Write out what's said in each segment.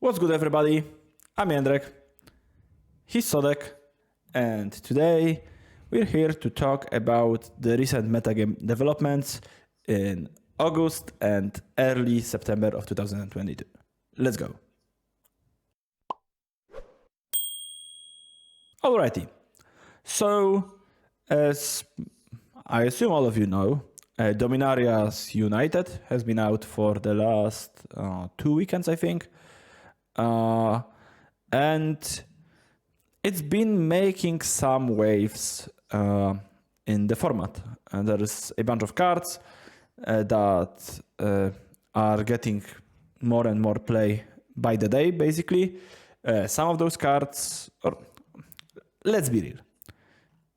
What's good, everybody? I'm Jędrek. He's Sodek, and today we're here to talk about the recent metagame developments in August and early September of 2022. Let's go. Alrighty. So, as I assume all of you know, Dominaria's United has been out for the last 2 weekends, I think. And it's been making some waves in the format. And there is a bunch of cards that are getting more and more play by the day, basically. Some of those cards, or let's be real,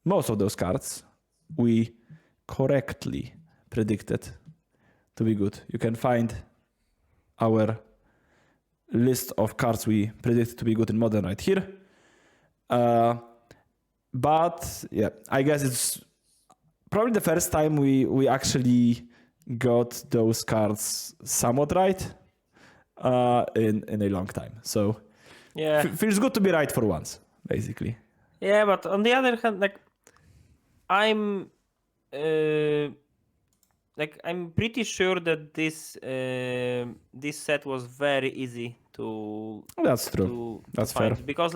most of those cards we correctly predicted to be good. You can find our list of cards we predicted to be good in Modern right here. But yeah, I guess it's probably the first time we actually got those cards somewhat right in a long time. So yeah, feels good to be right for once, basically. yeah. But on the other hand, I'm I'm pretty sure that this set was very easy to. That's true. That's find fair. because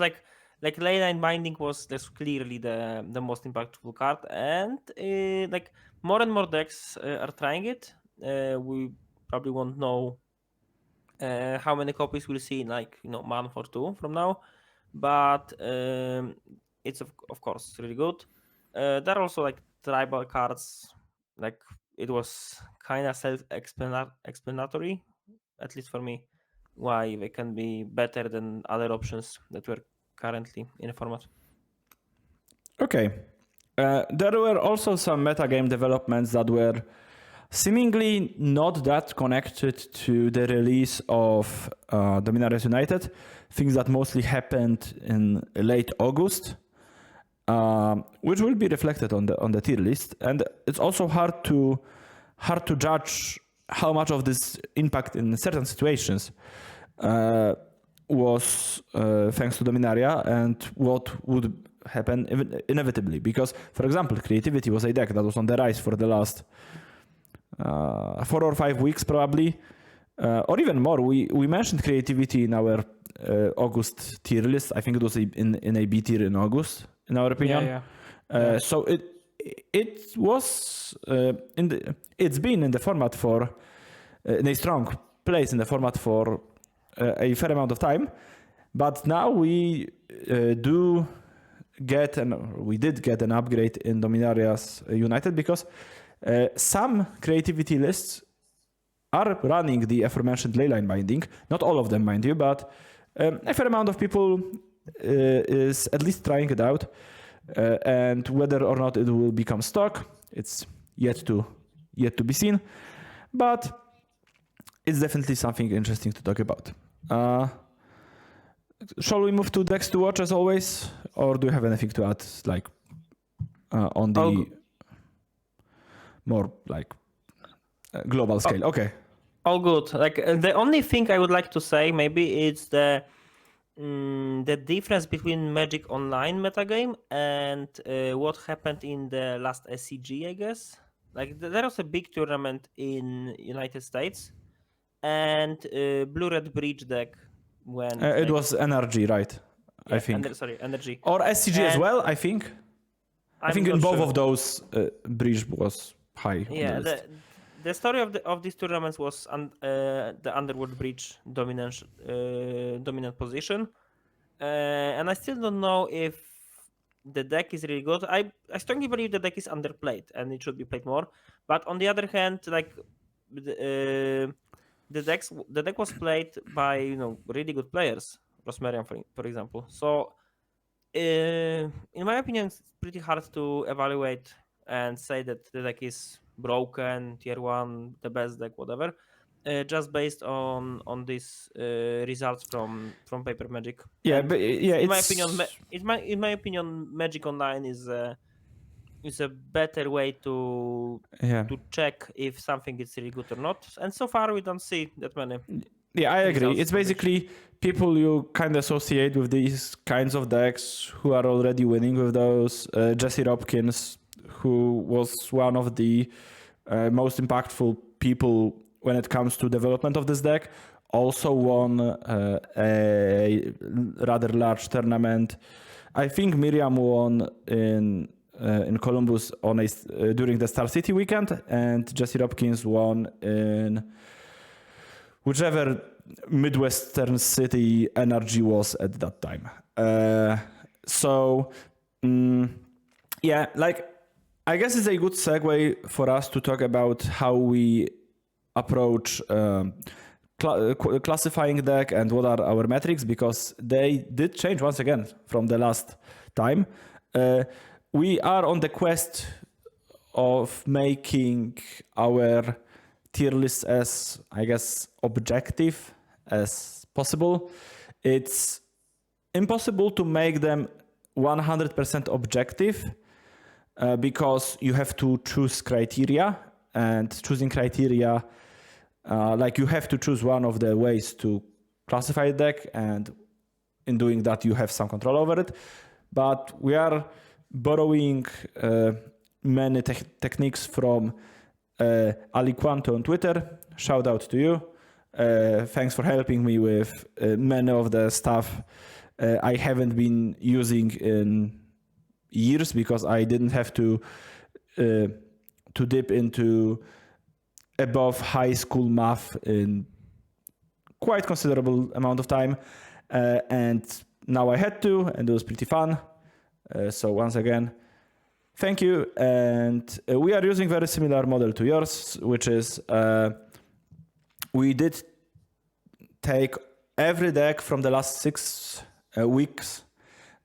Leyline Binding was clearly the most impactful card, and more and more decks are trying it. We probably won't know how many copies we'll see in month or two from now, but it's of course really good. There are also tribal cards, it was kind of self-explanatory, at least for me, why they can be better than other options that were currently in the format. Okay. There were also some metagame developments that were seemingly not that connected to the release of Dominaria United, things that mostly happened in late August, which will be reflected on the tier list. And it's also hard to judge how much of this impact in certain situations was thanks to Dominaria and what would happen inevitably. Because, for example, Creativity was a deck that was on the rise for the last 4 or 5 weeks, probably, or even more. We mentioned Creativity in our August tier list. I think it was in a B tier in August, in our opinion. Yeah. So it was it's been in the format for in a strong place in the format for a fair amount of time, but now we did get an upgrade in Dominaria's United because some Creativity lists are running the aforementioned Leyline Binding. Not all of them, mind you, but a fair amount of people is at least trying it out. And whether or not it will become stock, it's yet to be seen. But it's definitely something interesting to talk about. Shall we move to decks to watch as always, or do you have anything to add, on the more global scale? Okay. All good. The only thing I would like to say maybe is the difference between Magic Online metagame and what happened in the last SCG, I guess. There was a big tournament in United States, and Blue-Red Bridge deck went. It was NRG, right? Yeah, I think. Energy. Or SCG as well, I think. I think in both of those, Bridge was high. Yeah, the story of these tournaments was the Underworld Bridge dominant position, and I still don't know if the deck is really good. I strongly believe the deck is underplayed and it should be played more. But on the other hand, the deck was played by really good players, Rosmarian for example. So in my opinion, it's pretty hard to evaluate and say that the deck is broken, tier 1, the best deck, whatever, just based on these results from Paper Magic. Yeah, And but yeah, in my opinion, Magic Online is a better way to check if something is really good or not. And so far, we don't see that many. Yeah, I agree. results It's from basically people you kind of associate with these kinds of decks who are already winning with those. Jesse Hopkins, who was one of the most impactful people when it comes to development of this deck, also won a rather large tournament. I think Miriam won in Columbus during the Star City weekend, and Jesse Hopkins won in whichever Midwestern city Energy was at that time. Yeah, like I guess it's a good segue for us to talk about how we approach classifying deck and what are our metrics, because they did change once again from the last time. We are on the quest of making our tier lists as, I guess, objective as possible. It's impossible to make them 100% objective because you have to choose criteria, and choosing criteria, like you have to choose one of the ways to classify a deck, and in doing that you have some control over it. But we are borrowing many techniques from Ali Quanto on Twitter. Shout out to you. Thanks for helping me with many of the stuff I haven't been using in years, because I didn't have to dip into above high school math in quite considerable amount of time, and now I had to, and it was pretty fun. So once again, thank you. And we are using very similar model to yours, which is we did take every deck from the last 6 weeks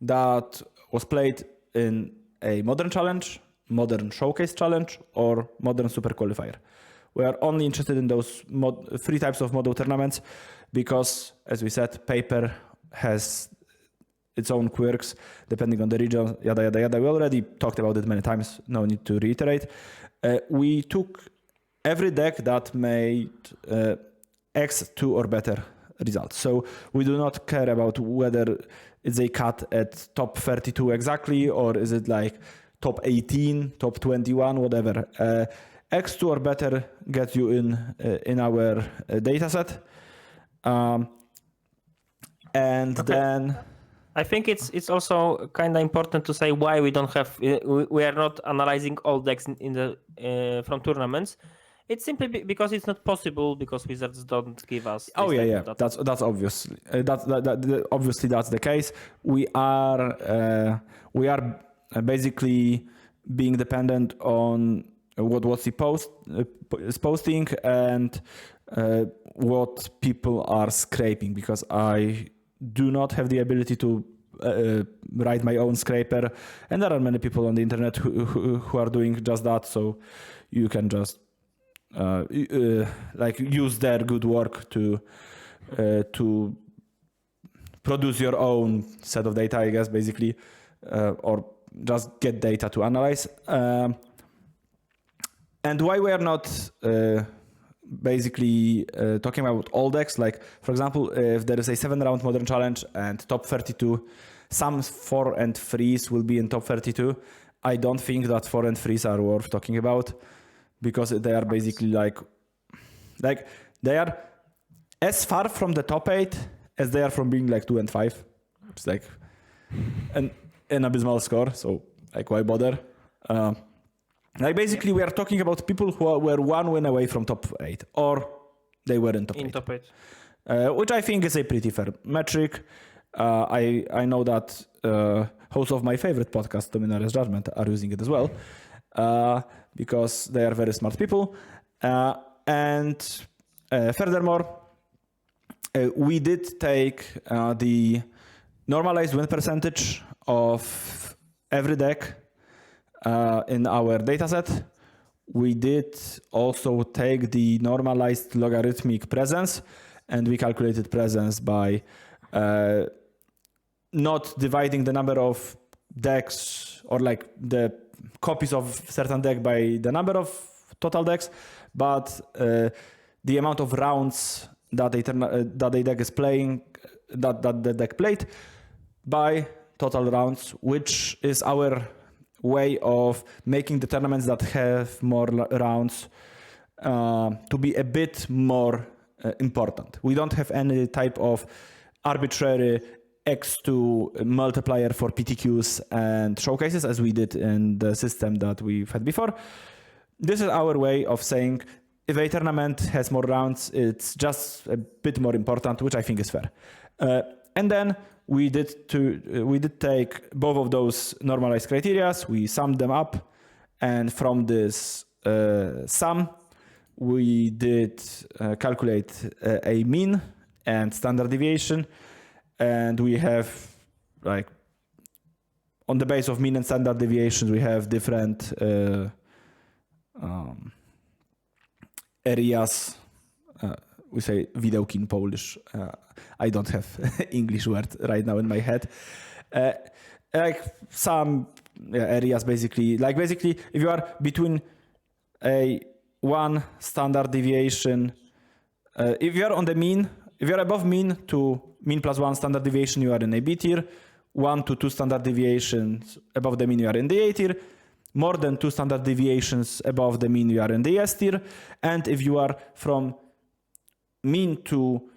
that was played in a Modern Challenge, Modern Showcase Challenge, or Modern Super Qualifier. We are only interested in those 3 types of model tournaments because, as we said, paper has its own quirks depending on the region, yada, yada, yada. We already talked about it many times, no need to reiterate. We took every deck that made X2 or better results. So we do not care about whether it's a cut at top 32 exactly, or is it like top 18, top 21, whatever. X2 or better gets you in our data set. Then I think it's also kind of important to say why we don't have we are not analyzing all decks in the from tournaments. It's simply because it's not possible, because Wizards don't give us. Oh yeah. That's obvious. Obviously that's the case. We are basically being dependent on what WotC is posting and what people are scraping, because I do not have the ability to write my own scraper, and there are many people on the internet who are doing just that. So you can just like use their good work to produce your own set of data, I guess, basically, or just get data to analyze. And why we are not basically talking about all decks, like for example, if there is a 7-round Modern Challenge and top 32, some 4 and 3s will be in top 32. I don't think that 4 and 3s are worth talking about, because they are basically like they are as far from the top 8 as they are from being like 2 and 5. It's like an abysmal score, so like why bother? Like basically we are talking about people who were 1 win away from top 8, or they were in top 8. Top 8. Which I think is a pretty fair metric. I know that hosts of my favorite podcast, Dominaria's Judgment, are using it as well, because they are very smart people. And furthermore, we did take the normalized win percentage of every deck in our dataset. We did also take the normalized logarithmic presence, and we calculated presence by not dividing the number of decks, or like the copies of certain deck by the number of total decks, but the amount of rounds that the deck is playing, that the deck played by total rounds, which is our way of making the tournaments that have more rounds to be a bit more important. We don't have any type of arbitrary X2 multiplier for PTQs and showcases as we did in the system that we've had before. This is our way of saying if a tournament has more rounds, it's just a bit more important, which I think is fair. And then we did take both of those normalized criteria, we summed them up, and from this sum, we did calculate a mean and standard deviation, and we have like on the base of mean and standard deviations, we have different areas. We say widełki in Polish. I don't have English word right now in my head. Like some areas basically. Like basically, if you are between a one standard deviation, if you are on the mean, if you are above mean to mean plus one standard deviation, you are in a B tier. 1 to 2 standard deviations above the mean, you are in the A tier. More than 2 standard deviations above the mean, you are in the S tier. And if you are from mean to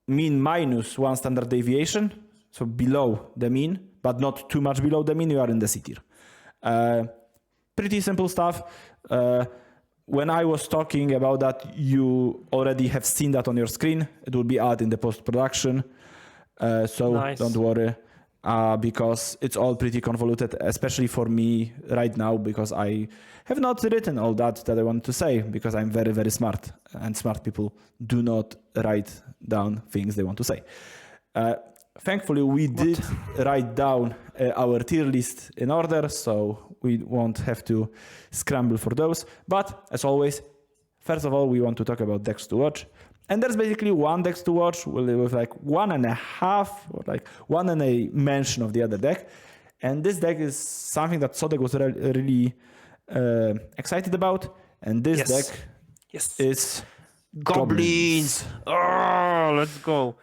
mean minus 1 standard deviation, so below the mean, but not too much below the mean, you are in the C tier. Pretty simple stuff. When I was talking about that, you already have seen that on your screen. It will be added in the post-production. So nice. Don't worry, because it's all pretty convoluted, especially for me right now, because I have not written all that I want to say, because I'm very, very smart, and smart people do not write down things they want to say. Thankfully, we did write down our tier list in order, so we won't have to scramble for those. But as always, first of all, we want to talk about decks to watch. And there's basically one deck to watch with like 1.5 or like 1 and a mention of the other deck. And this deck is something that Sodek was really excited about. And this deck is Goblins. Oh, let's go.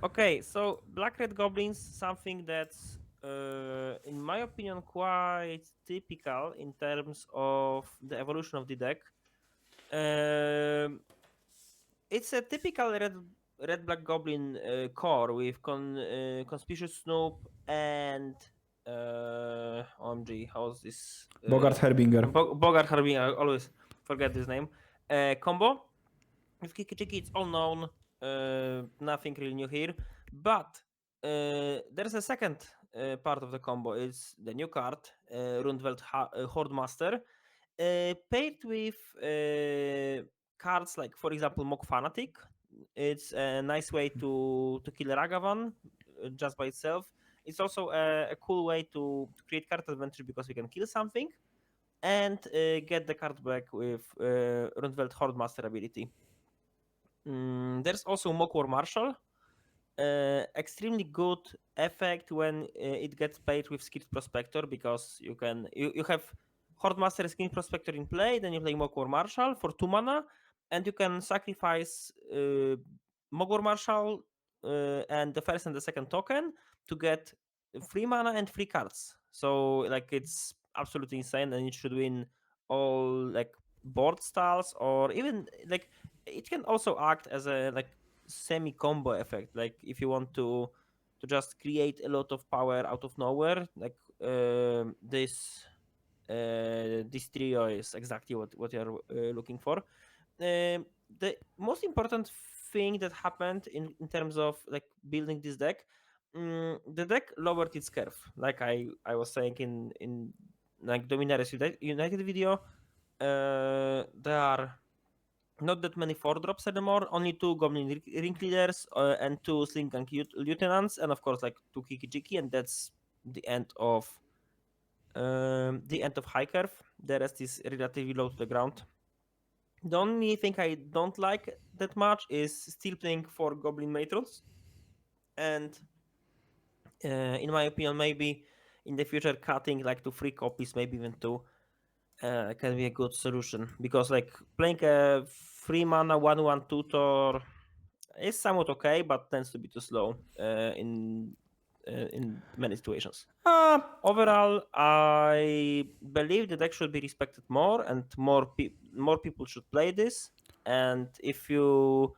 Okay, so Black Red Goblins, something that's in my opinion quite typical in terms of the evolution of the deck. It's a typical red black goblin core with Conspicuous Snoop and OMG, how's this? Bogart Herbinger. Bogart Herbinger, I always forget his name. Combo with Kiki Chiki, it's all known. Nothing really new here, but there's a second part of the combo. It's the new card, Rundveld Hordemaster, paired with cards like, for example, Mock Fanatic. It's a nice way to kill Ragavan just by itself. It's also a cool way to create card advantage because we can kill something and get the card back with Rundveld Hordemaster ability. There's also Mock War Marshal. Extremely good effect when it gets paired with Skilled Prospector, because you have Hordemaster Skilled Prospector in play, then you play Mock War Marshal for 2 mana, and you can sacrifice Mock War Marshal and the first and the second token to get 3 mana and 3 cards. So like it's absolutely insane, and it should win all like board styles, or even like it can also act as a like semi combo effect. Like if you want to just create a lot of power out of nowhere, like this trio is exactly what you're looking for. The most important thing that happened in terms of like building this deck, the deck lowered its curve, like I was saying in like Dominaria's United video. There are not that many 4-drops anymore, only 2 Goblin Ringleaders and 2 Slinkank Lieutenants, and of course like 2 Kiki Jiki, and that's the end of high curve. The rest is relatively low to the ground. The only thing I don't like that much is still playing 4 Goblin Matrons, and in my opinion, maybe in the future cutting like to 3 copies, maybe even 2, can be a good solution, because like playing a 3 mana 1/1 tutor is somewhat okay, but tends to be too slow in many situations. Overall, I believe the deck should be respected more, and more people should play this. And if you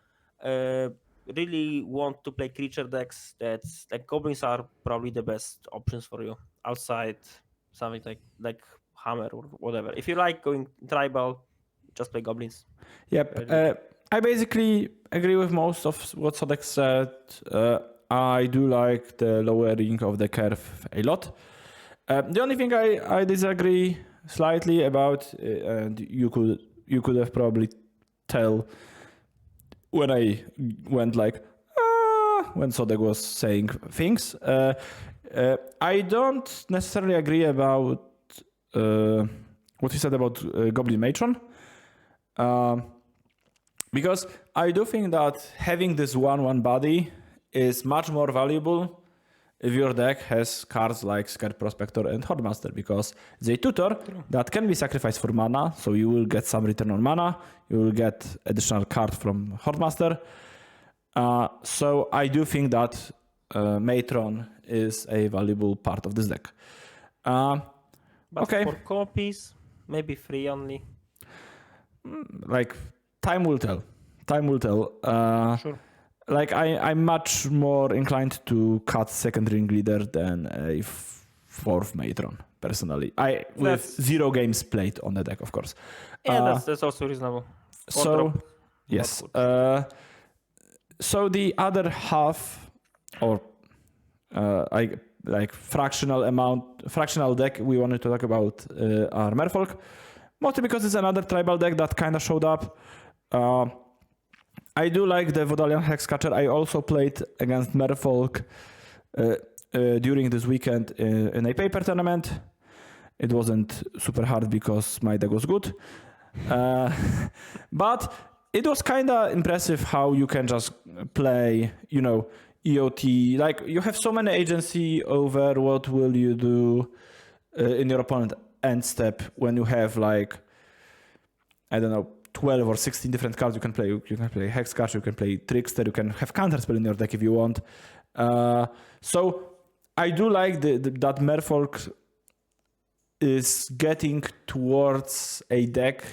really want to play creature decks, that's like goblins are probably the best options for you outside something like hammer or whatever. If you like going tribal, just play goblins. Yep. I basically agree with most of what Sodek said. I do like the lowering of the curve a lot. The only thing I disagree slightly about, and you could have probably tell when I went like when Sodek was saying things. I don't necessarily agree about what he said about Goblin Matron. Because I do think that having this 1/1 body is much more valuable if your deck has cards like Scared Prospector and Hordemaster, because it's a tutor that can be sacrificed for mana, so you will get some return on mana, you will get additional card from Hordemaster. So I do think that Matron is a valuable part of this deck. But okay. For copies, maybe 3 only. Like, time will tell. Sure. Like, I'm much more inclined to cut second ring leader than a fourth Matron, personally. With 0 games played on the deck, of course. Yeah, that's also reasonable. Yes. So the other half, or fractional deck we wanted to talk about are Merfolk, mostly because it's another tribal deck that kind of showed up. I do like the Vodalian Hexcatcher. I also played against Merfolk during this weekend in a paper tournament. It wasn't super hard because my deck was good. But it was kind of impressive how you can just play, EOT. Like, you have so many agency over what will you do in your opponent end step when you have, like, I don't know, 12 or 16 different cards you can play. You can play Hexcatcher, you can play Trickster, you can have Counterspell in your deck if you want. So I do like that Merfolk is getting towards a deck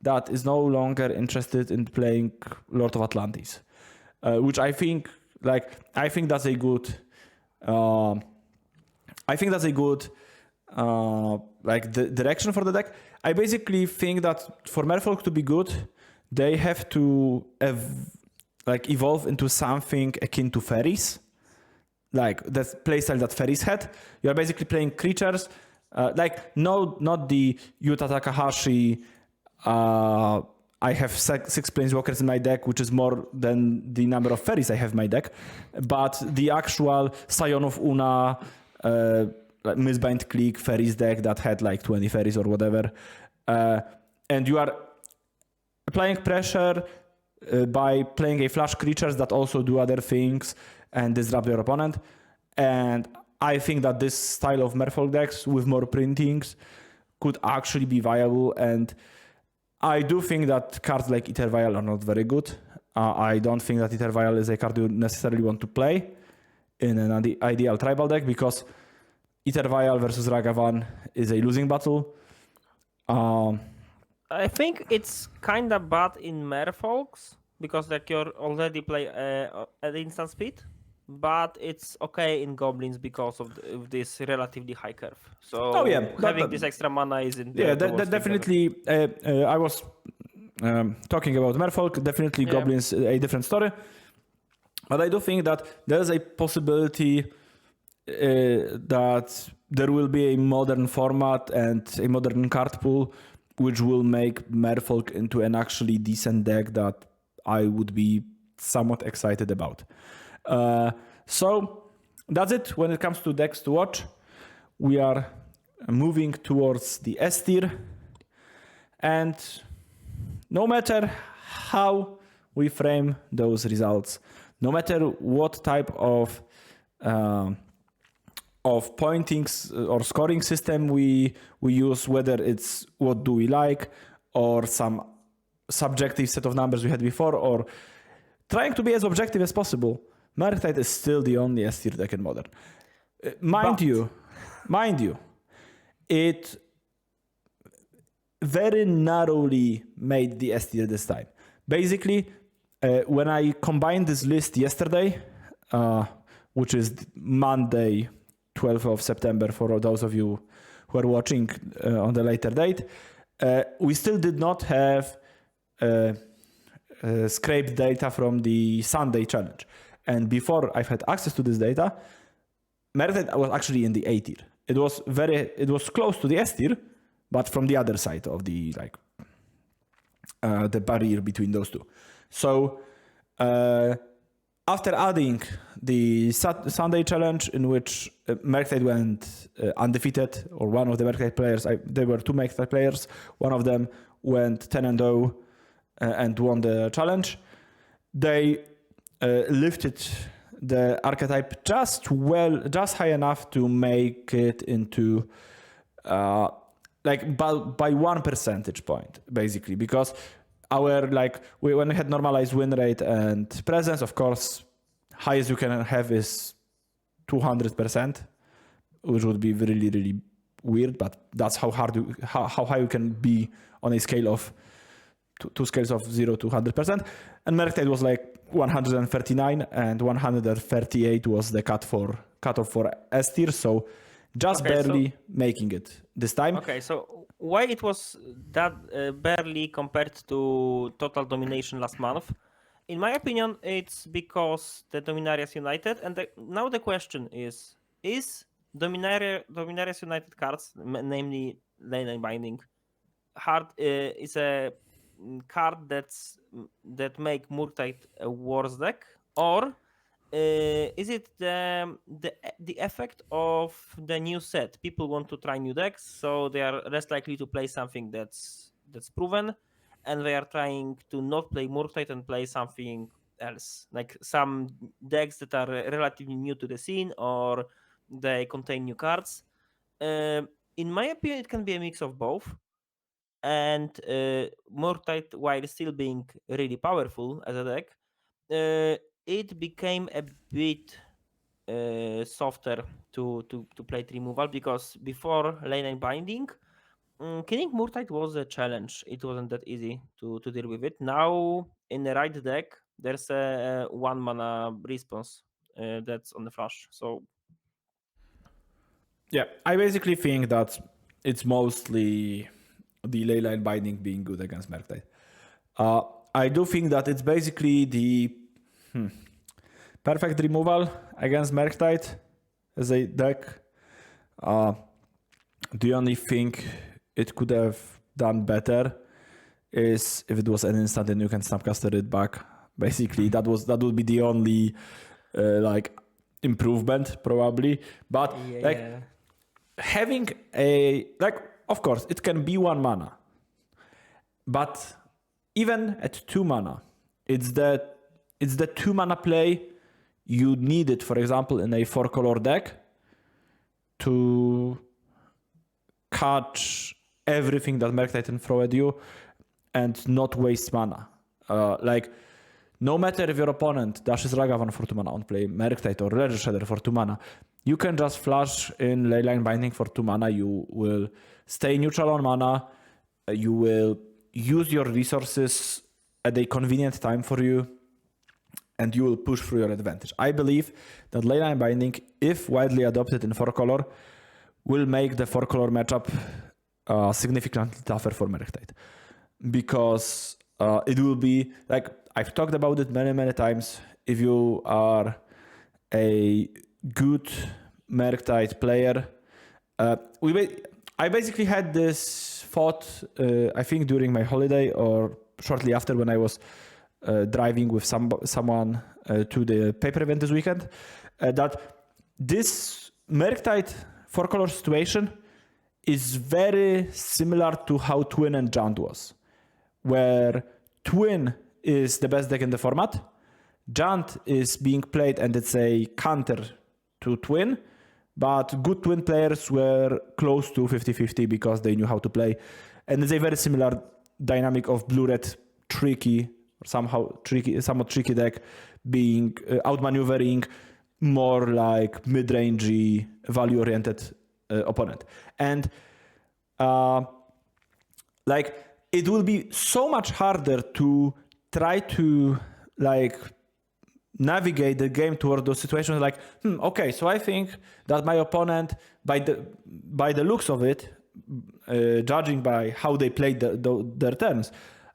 that is no longer interested in playing Lord of Atlantis, which I think that's a good. The direction for the deck. I basically think that for Merfolk to be good, they have to evolve into something akin to fairies, like the playstyle that fairies had. You are basically playing creatures, not the Yuta Takahashi. I have 6 planeswalkers in my deck, which is more than the number of fairies I have in my deck, but the actual Scion of Una. Misbind Click fairies deck that had like 20 fairies or whatever, and you are applying pressure by playing a flash creatures that also do other things and disrupt your opponent. And I think that this style of Merfolk decks with more printings could actually be viable, and I do think that cards like Ether Vial are not very good. I don't think that Ether Vial is a card you necessarily want to play in an ideal tribal deck, because Ether Vial versus Ragavan is a losing battle. I think it's kind of bad in Merfolks because you're already play at instant speed, but it's okay in Goblins because of this relatively high curve. So having this extra mana is in definitely. I was talking about Merfolk. Definitely, Goblins a different story, but I do think that there's a possibility that there will be a modern format and a modern card pool which will make Merfolk into an actually decent deck that I would be somewhat excited about. So that's it when it comes to decks to watch. We are moving towards the S tier, and no matter how we frame those results, no matter what type of pointings or scoring system we use, whether it's what do we like or some subjective set of numbers we had before, or trying to be as objective as possible, Murktide is still the only S tier deck in Modern. Mind you, it very narrowly made the S tier this time. Basically, when I combined this list yesterday, which is Monday, 12th of September, for those of you who are watching on the later date, we still did not have scraped data from the Sunday challenge. And before I've had access to this data, Murktide was actually in the A tier. It was close to the S tier, but from the other side of the the barrier between those two. So after adding the Sunday challenge, in which Murktide went undefeated, or one of the Murktide players, there were two Murktide players, one of them went 10-0 and won the challenge. They lifted the archetype just high enough to make it into by 1 percentage point, basically, because when we had normalized win rate and presence, of course, highest you can have is 200%, which would be really, really weird, but that's how high you can be on a scale of two scales of 0 to 100%. And Murktide was 139, and 138 was the cutoff for S tier, so barely making it this time. Okay, so why it was that barely compared to total domination last month? In my opinion, it's because the Dominaria's United, and now the question is Dominaria's United cards, namely Lane Binding, is a card that make Murktide a worse deck, or is it the effect of the new set? People want to try new decks, so they are less likely to play something that's proven, and they are trying to not play Murktide and play something else, like some decks that are relatively new to the scene, or they contain new cards. In my opinion, it can be a mix of both. And Murktide, while still being really powerful as a deck, it became a bit softer to play removal, because before Lane Binding, killing Murktide was a challenge. It wasn't that easy to deal with it. Now, in the right deck, there's a 1 mana response that's on the flash. So, yeah, I basically think that it's mostly the Leyline Binding being good against Murktide. I do think that it's basically the perfect removal against Murktide as a deck. The only thing it could have done better is if it was an instant and you can Snapcaster it back. Basically, that would be the only improvement, probably. But having of course, it can be 1 mana, but even at 2 mana, it's the 2 mana play you needed, for example, in a 4-color deck to catch everything that Murktide can throw at you and not waste mana. No matter if your opponent dashes Ragavan for 2 mana on play, Murktide or Ledger Shredder for 2 mana, you can just flash in Leyline Binding for 2 mana. You will stay neutral on mana. You will use your resources at a convenient time for you, and you will push through your advantage. I believe that Leyline Binding, if widely adopted in 4-color, will make the 4-color matchup significantly tougher for Murktide, because it will be I've talked about it many, many times. If you are a good Murktide player, I basically had this thought, I think during my holiday or shortly after, when I was driving with someone to the paper event this weekend, that this Murktide 4-color situation is very similar to how Twin and Jund was, where Twin is the best deck in the format, Jund is being played and it's a counter to Twin, but good Twin players were close to 50-50 because they knew how to play. And it's a very similar dynamic of blue-red tricky somewhat tricky deck, being outmaneuvering more like mid-rangey, value-oriented opponent. And like it will be so much harder to try to like navigate the game toward those situations like, okay, so I think that my opponent, by the looks of it, judging by how they played their turns,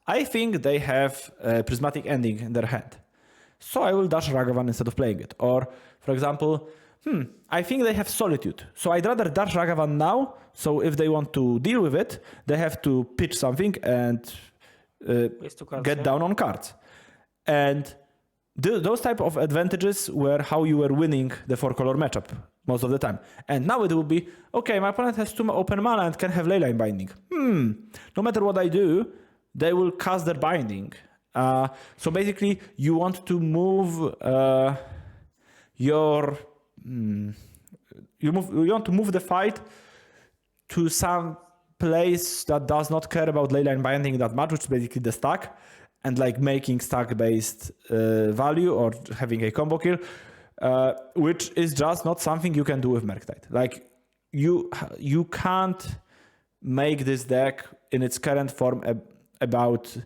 I think they have a prismatic ending in their hand. So I will dash Ragavan instead of playing it. Or, for example, I think they have Solitude. So I'd rather dash Ragavan now. So if they want to deal with it, they have to pitch something and get down on cards. And those type of advantages were how you were winning the 4-color matchup most of the time. And now it will be, okay, my opponent has 2 open mana and can have Leyline Binding. No matter what I do, they will cast their binding. So basically, you want to move you want to move the fight to some place that does not care about Leyline Binding that much, which is basically the stack, and like making stack-based value or having a combo kill, which is just not something you can do with Murktide. Like you can't make this deck in its current form about,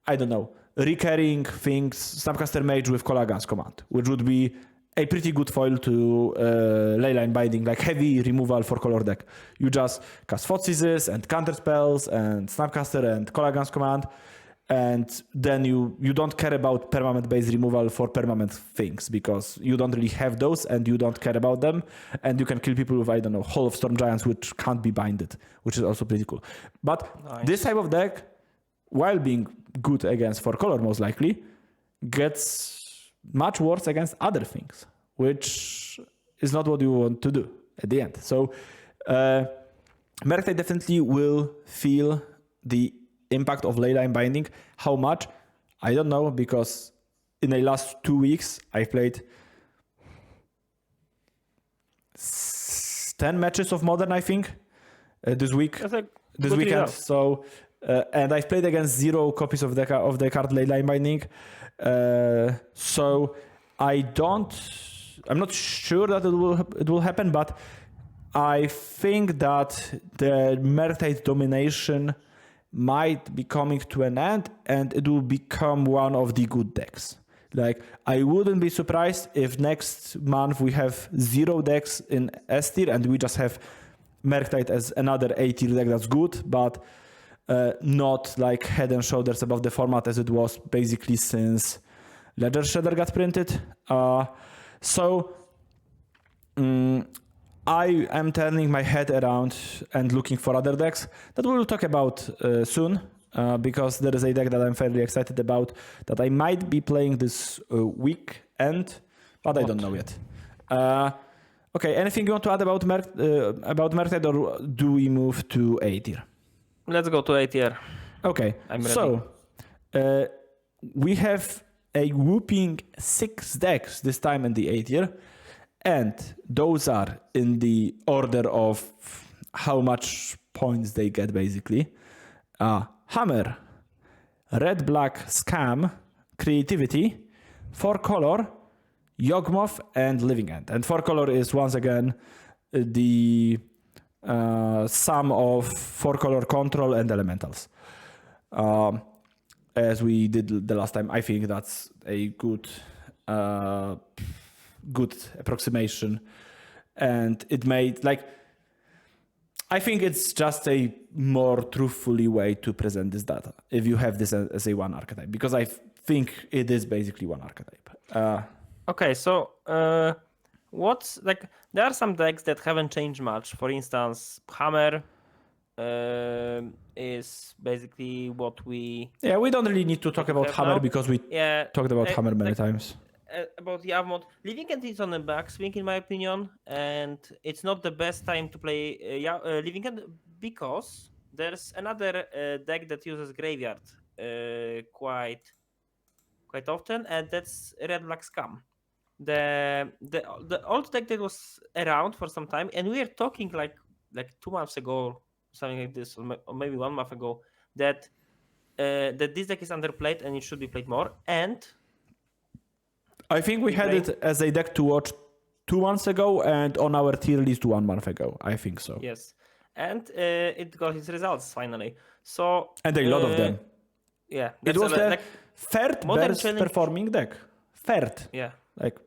I don't know, recurring things, Snapcaster Mage with Kolaghan's command, which would be a pretty good foil to Leyline Binding, like heavy removal for color deck. You just cast Thoughtseize and counter spells and Snapcaster and Kolaghan's command, and then you don't care about permanent-based removal for permanent things because you don't really have those and you don't care about them, and you can kill people with, I don't know, Hall of Storm Giants, which can't be binded, which is also pretty cool. But this type of deck, while being good against 4-color most likely, gets much worse against other things, which is not what you want to do at the end. So Murktide definitely will feel the impact of Leyline Binding. How much? I don't know, because in the last 2 weeks, I've played 10 matches of Modern, I think, this weekend. So, and I've played against 0 copies of the card Leyline Binding. So I'm not sure that it will happen, but I think that the Murktide domination might be coming to an end and it will become one of the good decks. Like, I wouldn't be surprised if next month we have 0 decks in S tier and we just have Murktide as another A tier deck that's good, but not like head and shoulders above the format as it was basically since Ledger Shredder got printed. I am turning my head around and looking for other decks that we will talk about soon, because there is a deck that I'm fairly excited about that I might be playing this weekend, but I don't know yet. Okay, anything you want to add about Murktide, or do we move to A tier? Let's go to A tier. Okay, so we have a whooping 6 decks this time in the A tier. And those are in the order of how much points they get, basically. Hammer, Red Black Scam, Creativity, 4-color, Yawgmoth, and Living End. And 4-color is once again the sum of 4-color control and elementals. As we did the last time, I think that's a good approximation, and it made, like, I think it's just a more truthfully way to present this data if you have this as a one archetype, because I think it is basically one archetype. Okay, so what's like, there are some decks that haven't changed much. For instance, Hammer is basically what we don't really need to talk about Hammer now, because we talked about Hammer many times. About Yawgmoth, Living End is on a backswing in my opinion, and it's not the best time to play Living End because there's another deck that uses Graveyard quite often, and that's Red Black Scam. The old deck that was around for some time, and we were talking like 2 months ago, something like this, or maybe 1 month ago, that that this deck is underplayed and it should be played more. And I think we had it as a deck to watch 2 months ago and on our tier list 1 month ago. I think so. yes, and it got its results finally. So And a lot of them. Yeah, It was the third Modern best Challenge- performing deck. Third. Yeah, Like,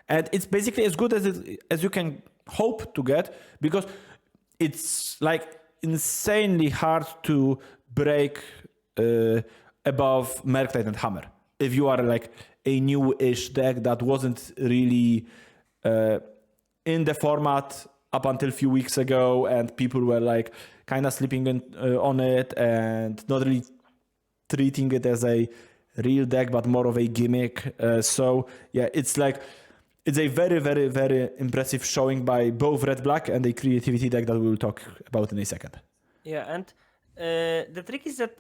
and it's basically as good as you can hope to get, because it's like insanely hard to break above Merc Titan Hammer. If you are like a new-ish deck that wasn't really in the format up until a few weeks ago, and people were like kind of sleeping on it and not really treating it as a real deck, but more of a gimmick. So yeah, it's a very, very, very impressive showing by both Red Black and a creativity deck that we will talk about in a second. yeah, and the trick is that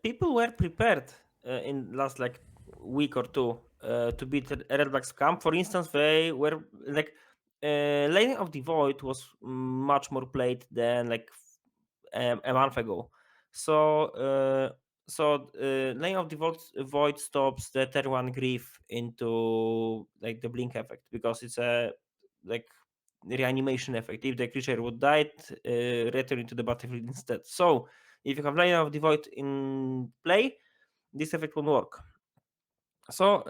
people were prepared in last like week or two to beat Red Black's camp. For instance, they were like Lane of the Void was much more played than like a month ago. So Lane of the Void stops the turn 1 grief into like the blink effect, because it's a like reanimation effect. If the creature would die, return to the battlefield instead. So if you have Lane of the Void in play, this effect won't work. So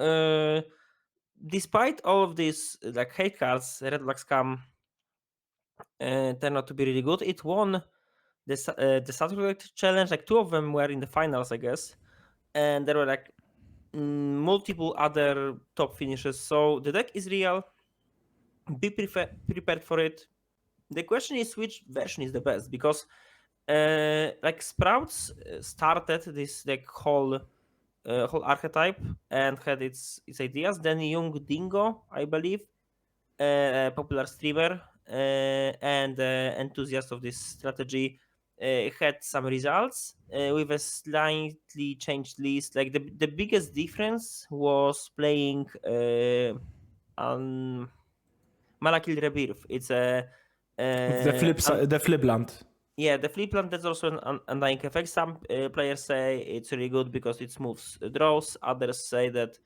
despite all of these like hate cards, Red Black Scam turned out to be really good. It won the Saturday challenge. Like 2 of them were in the finals, I guess, and there were like multiple other top finishes. So the deck is real. Be prepared for it. The question is which version is the best, because like Sprouts started this like whole archetype and had its ideas. Then Young Dingo, I believe, a popular streamer and enthusiast of this strategy, had some results with a slightly changed list. Like the biggest difference was playing on Malakil Rebirth. It's a The flip land. yeah, the flip land, that's also an undying effect. Some players say it's really good because it smooths draws. Others say that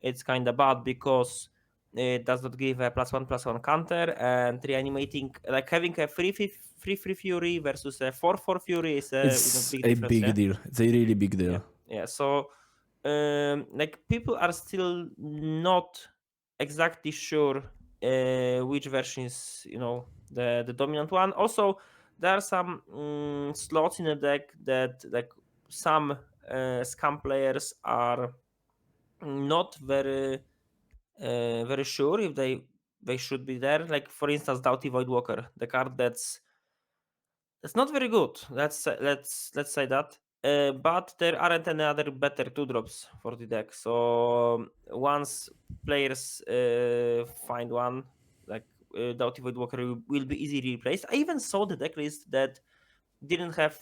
it's kind of bad because it does not give a +1/+1 counter, and reanimating, like having a 3/3 fury versus a 4/4 fury is It's big a difference. big Yeah? deal. It's a really big deal. Yeah. So like people are still not exactly sure which version is the dominant one. Also, there are some slots in the deck that like some scam players are not very sure if they should be there. Like for instance, Doughty Voidwalker, the card that's not very good. Let's say that. But there aren't any other better 2-drops for the deck. So once players find one, like Doughty Voidwalker will be easily replaced. I even saw the deck list that didn't have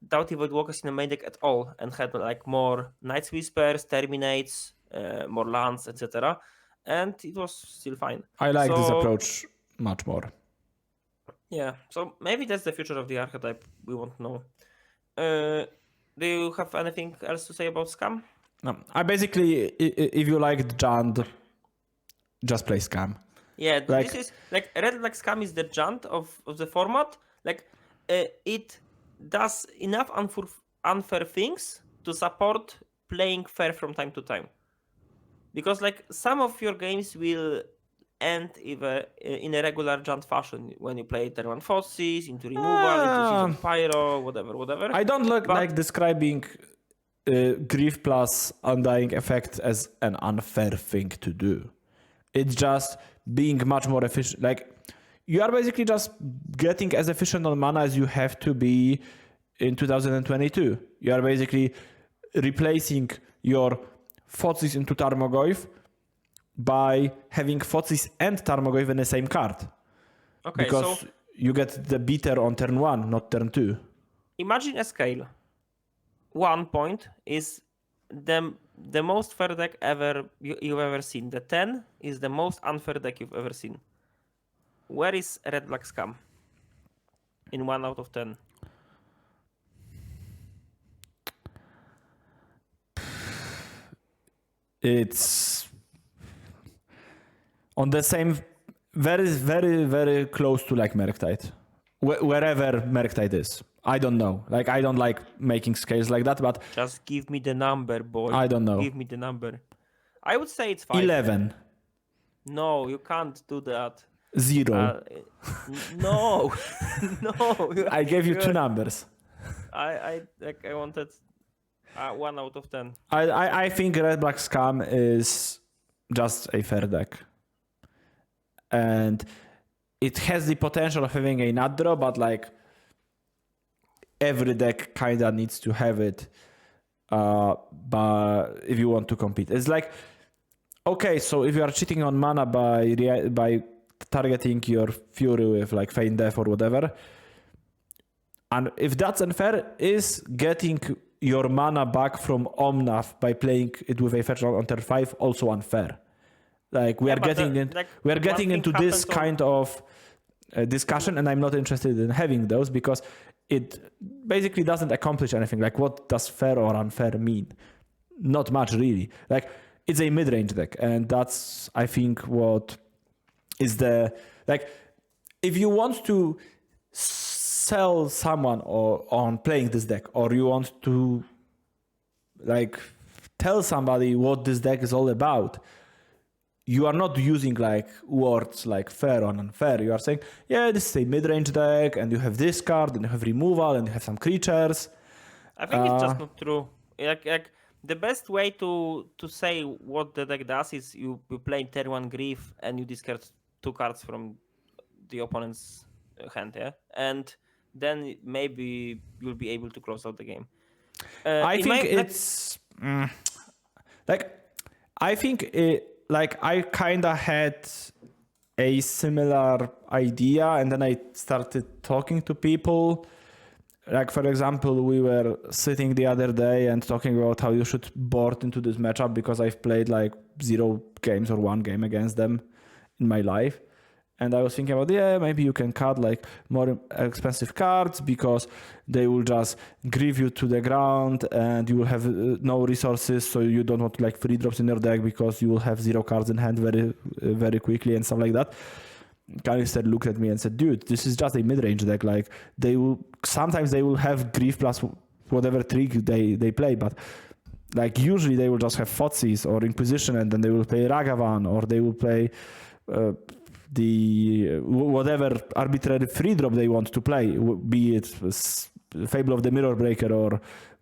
Doughty Voidwalkers in the main deck at all, and had like more Night's Whispers, Terminates, more lands, etc. And it was still fine. I like this approach much more. Yeah, so maybe that's the future of the archetype. We won't know. Do you have anything else to say about Scam? No, I basically, if you like Jund, just play Scam. Yeah, Like- this is like Red Black Scam is the Jund of the format. Like it does enough unfair things to support playing fair from time to time. Because like some of your games will end in a regular Jund fashion when you play turn 1 Fosses, into removal, into Season Pyro, whatever. I don't like describing Grief plus Undying Effect as an unfair thing to do. It's just being much more efficient. Like, you are basically just getting as efficient on mana as you have to be in 2022. You are basically replacing your Fosses into Tarmogoyf by having Fosses and Tarmogoyf in the same card. Okay, Because so you get the beater on turn 1, not turn 2. imagine a scale. 1 point is the most fair deck you've ever seen. The 10 is the most unfair deck you've ever seen. Where is Red Black Scam? In 1 out of 10. it's on the same, very, very, very close to like Merktide. Wherever Merktide is. I don't know. Like, I don't like making scales like that, but Just give me the number, boy. I don't know. Give me the number. I would say it's 5. 11. No, you can't do that. 0. No, no. I gave you 2 numbers. I wanted 1 out of 10. I think Red Black Scum is just a fair deck. And it has the potential of having a nut draw, but like every deck kinda needs to have it. But if you want to compete, it's like, okay, so if you are cheating on mana by targeting your Fury with like Feign Death or whatever, and if that's unfair, is getting your mana back from Omnath by playing it with a fetch on turn 5 also unfair? Like we are getting into this kind of discussion, and I'm not interested in having those because it basically doesn't accomplish anything. Like, what does fair or unfair mean? Not much, really. Like, it's a mid-range deck, and that's, I think, what is the... Like, if you want to sell someone on playing this deck, or you want to, like, tell somebody what this deck is all about, you are not using like words like fair or unfair. You are saying, yeah, this is a mid-range deck, and you have this card, and you have removal, and you have some creatures. I think it's just not true. Like the best way to say what the deck does is you play turn 1 Grief, and you discard 2 cards from the opponent's hand, yeah? And then maybe you'll be able to close out the game. I think it's... I think I kind of had a similar idea, and then I started talking to people. Like, for example, we were sitting the other day and talking about how you should board into this matchup because I've played like 0 games or 1 game against them in my life. And I was thinking about, yeah, maybe you can cut like more expensive cards because they will just grieve you to the ground and you will have no resources, so you don't want like free drops in your deck because you will have 0 cards in hand very, very quickly and stuff like that. Canister looked at me and said, dude, this is just a mid-range deck. Like, sometimes they will have grief plus whatever trick they play, but like usually they will just have Thoughtseize or Inquisition, and then they will play Ragavan, or they will play the whatever arbitrary free drop they want to play, be it Fable of the Mirror Breaker or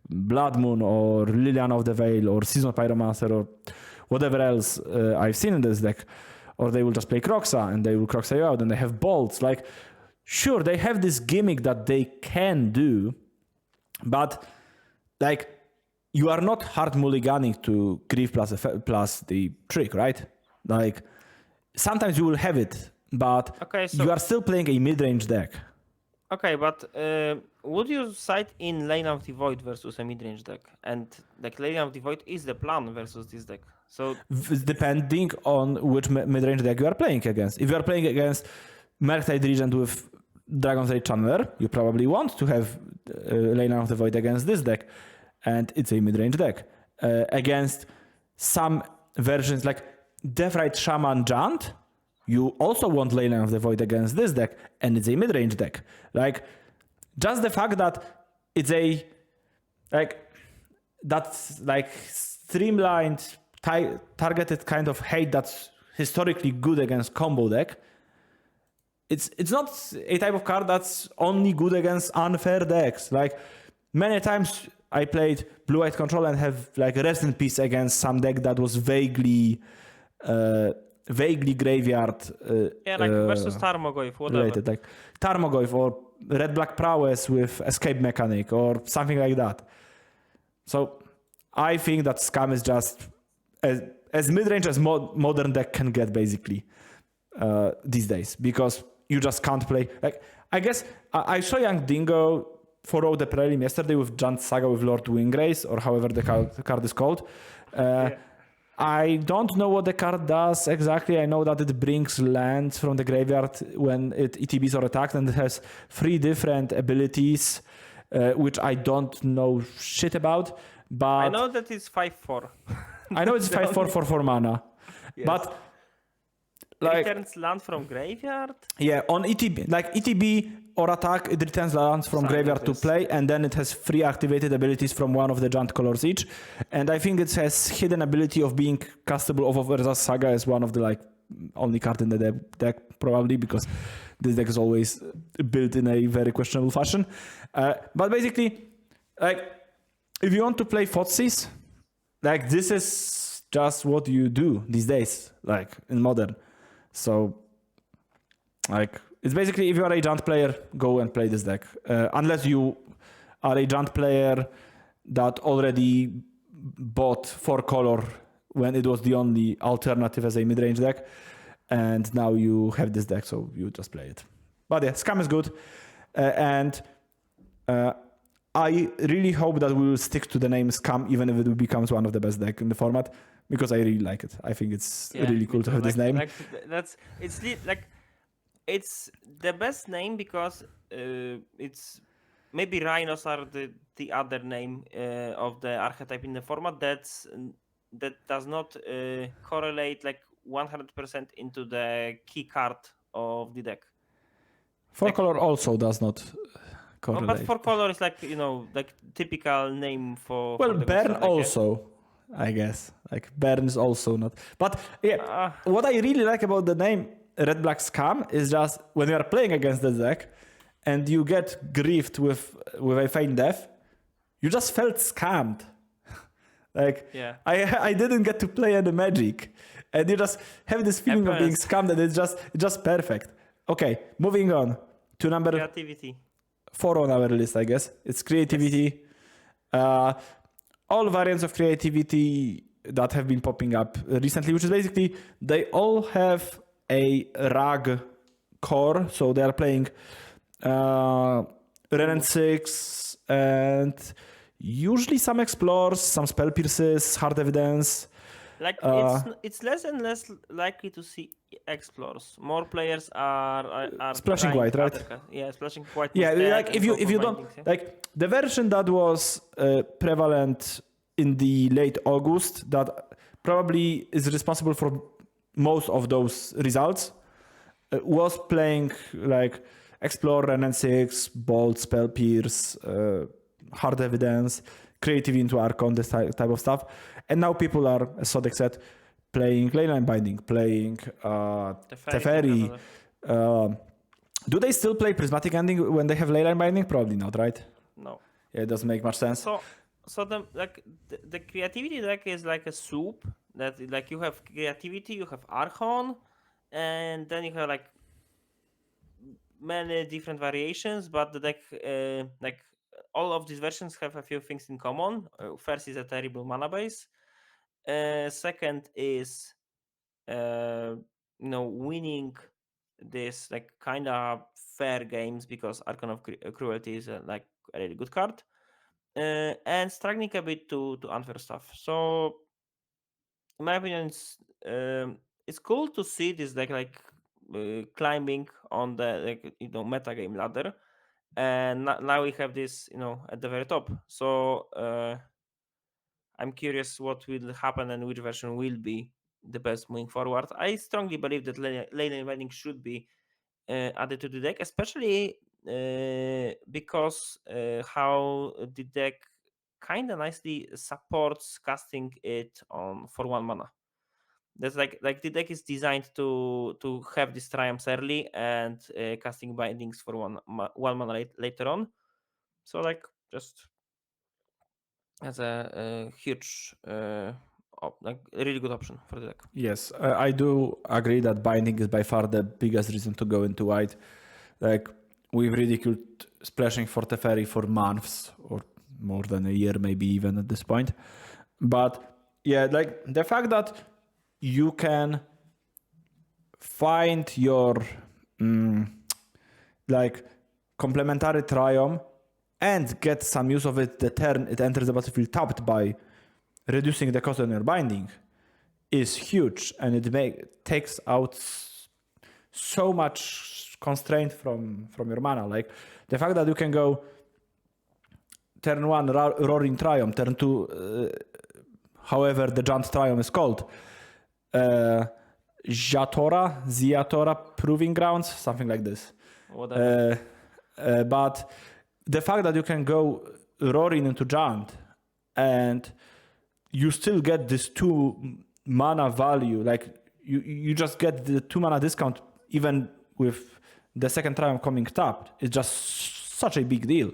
Blood Moon or Liliana of the Veil or Season of Pyromancer or whatever else I've seen in this deck. Or they will just play Croxa and they will Croxa you out, and they have bolts. Like, sure, they have this gimmick that they can do, but like, you are not hard mulliganing to Grief plus the trick, right? Like, sometimes you will have it, but you are still playing a mid-range deck. Okay, but would you side in Lane of the Void versus a mid-range deck? And like Lane of the Void is the plan versus this deck. So depending on which mid-range deck you are playing against. If you are playing against Merktide Regent with Dragon's Age Channeler, you probably want to have Lane of the Void against this deck, and it's a mid-range deck. Against some versions like Deathrite Shaman Jant, you also want Lane of the Void against this deck, and it's a mid-range deck. Like, just the fact that it's a that's like streamlined, targeted kind of hate that's historically good against combo deck. It's not a type of card that's only good against unfair decks. Like, many times I played Blue-White Control and have like Rest in Peace against some deck that was vaguely graveyard versus Tarmogoyf, whatever. Related, like Tarmogoyf or Red Black Prowess with Escape Mechanic or something like that. So I think that Scum is just as mid-range as modern deck can get, basically, these days, because you just can't play. Like, I guess I saw Young Dingo follow the prelim yesterday with Jant Saga with Lord Wingrace, or however the card is called. I don't know what the card does exactly. I know that it brings lands from the graveyard when it ETBs or attacked, and it has 3 different abilities, which I don't know shit about. But I know that it's 5/4. I know it's 5/4 for mana, Yes. but like returns land from graveyard. yeah, on ETB, like ETB or attack, it returns lands from Something graveyard like to this. play, and then it has 3 activated abilities from one of the giant colors each. And I think it has hidden ability of being castable off of Urza's Saga as one of the like only card in the deck, probably because this deck is always built in a very questionable fashion. But basically, like if you want to play Thoughtseize, like this is just what you do these days, like in Modern. So, like, it's basically if you are a giant player, go and play this deck. Unless you are a giant player that already bought 4 color when it was the only alternative as a mid-range deck, and now you have this deck, so you just play it. But yeah, Scam is good, and I really hope that we will stick to the name Scam, even if it becomes one of the best decks in the format, because I really like it. I think it's really cool to have this name. It's the best name because it's maybe rhinos are the other name of the archetype in the format that does not correlate like 100% into the key card of the deck. 4 color also does not correlate. But 4 color is like, you know, like typical name for. Well, for the Burn deck, also, I guess. Like Burn is also not. But yeah, what I really like about the name Red Black Scam is just when you are playing against the deck and you get griefed with a Feign Death, you just felt scammed. Like I didn't get to play any Magic, and you just have this feeling of being scammed, and it's just perfect. Okay, moving on to number Creativity. 4 on our list, I guess. It's Creativity. Yes. All variants of Creativity that have been popping up recently, which is basically they all have a rag core, so they are playing Renin 6 and usually some Explores, some Spell Pierces, Hard Evidence. Like it's less and less likely to see Explores. More players are Splashing White, right? Splashing White. Yeah, like if you don't like the version that was prevalent in the late August, that probably is responsible for most of those results, was playing like Explore, Renin 6, Bolt, Spell Pierce, Hard Evidence, Creativity into Archon, this type of stuff. And now people are, as Sodek said, playing Leyline Binding, playing Teferi. Do they still play Prismatic Ending when they have Leyline Binding? Probably not, right? No. Yeah, it doesn't make much sense. So the Creativity deck is like a soup that like you have Creativity, you have Archon, and then you have like many different variations, but the deck like all of these versions have a few things in common. First is a terrible mana base. Second is winning this like kind of fair games because Archon of Cruelty is like a really good card. And struggling a bit to unfair stuff. So, in my opinion, it's cool to see this deck like climbing on the metagame ladder, and now we have this at the very top. So I'm curious what will happen and which version will be the best moving forward. I strongly believe that Leyline Binding should be added to the deck, especially because how the deck kind of nicely supports casting it on for 1 mana. That's like the deck is designed to have these triumphs early and casting bindings for 1 mana later on. So like just as a huge like a really good option for the deck. Yes, I do agree that binding is by far the biggest reason to go into white. Like we've ridiculed splashing for Teferi for months or more than a year, maybe even at this point. But yeah, like the fact that you can find your like complementary triumph and get some use of it the turn it enters the battlefield tapped by reducing the cost on your binding is huge, and it takes out so much constraint from your mana. Like the fact that you can go turn 1 Roaring Triumph, turn 2 however the Giant Triumph is called. Ziatora Proving Grounds, something like this. Whatever. But the fact that you can go roaring into Giant and you still get this 2 mana value, like you just get the 2 mana discount even with the second Triumph coming tapped, it's just such a big deal.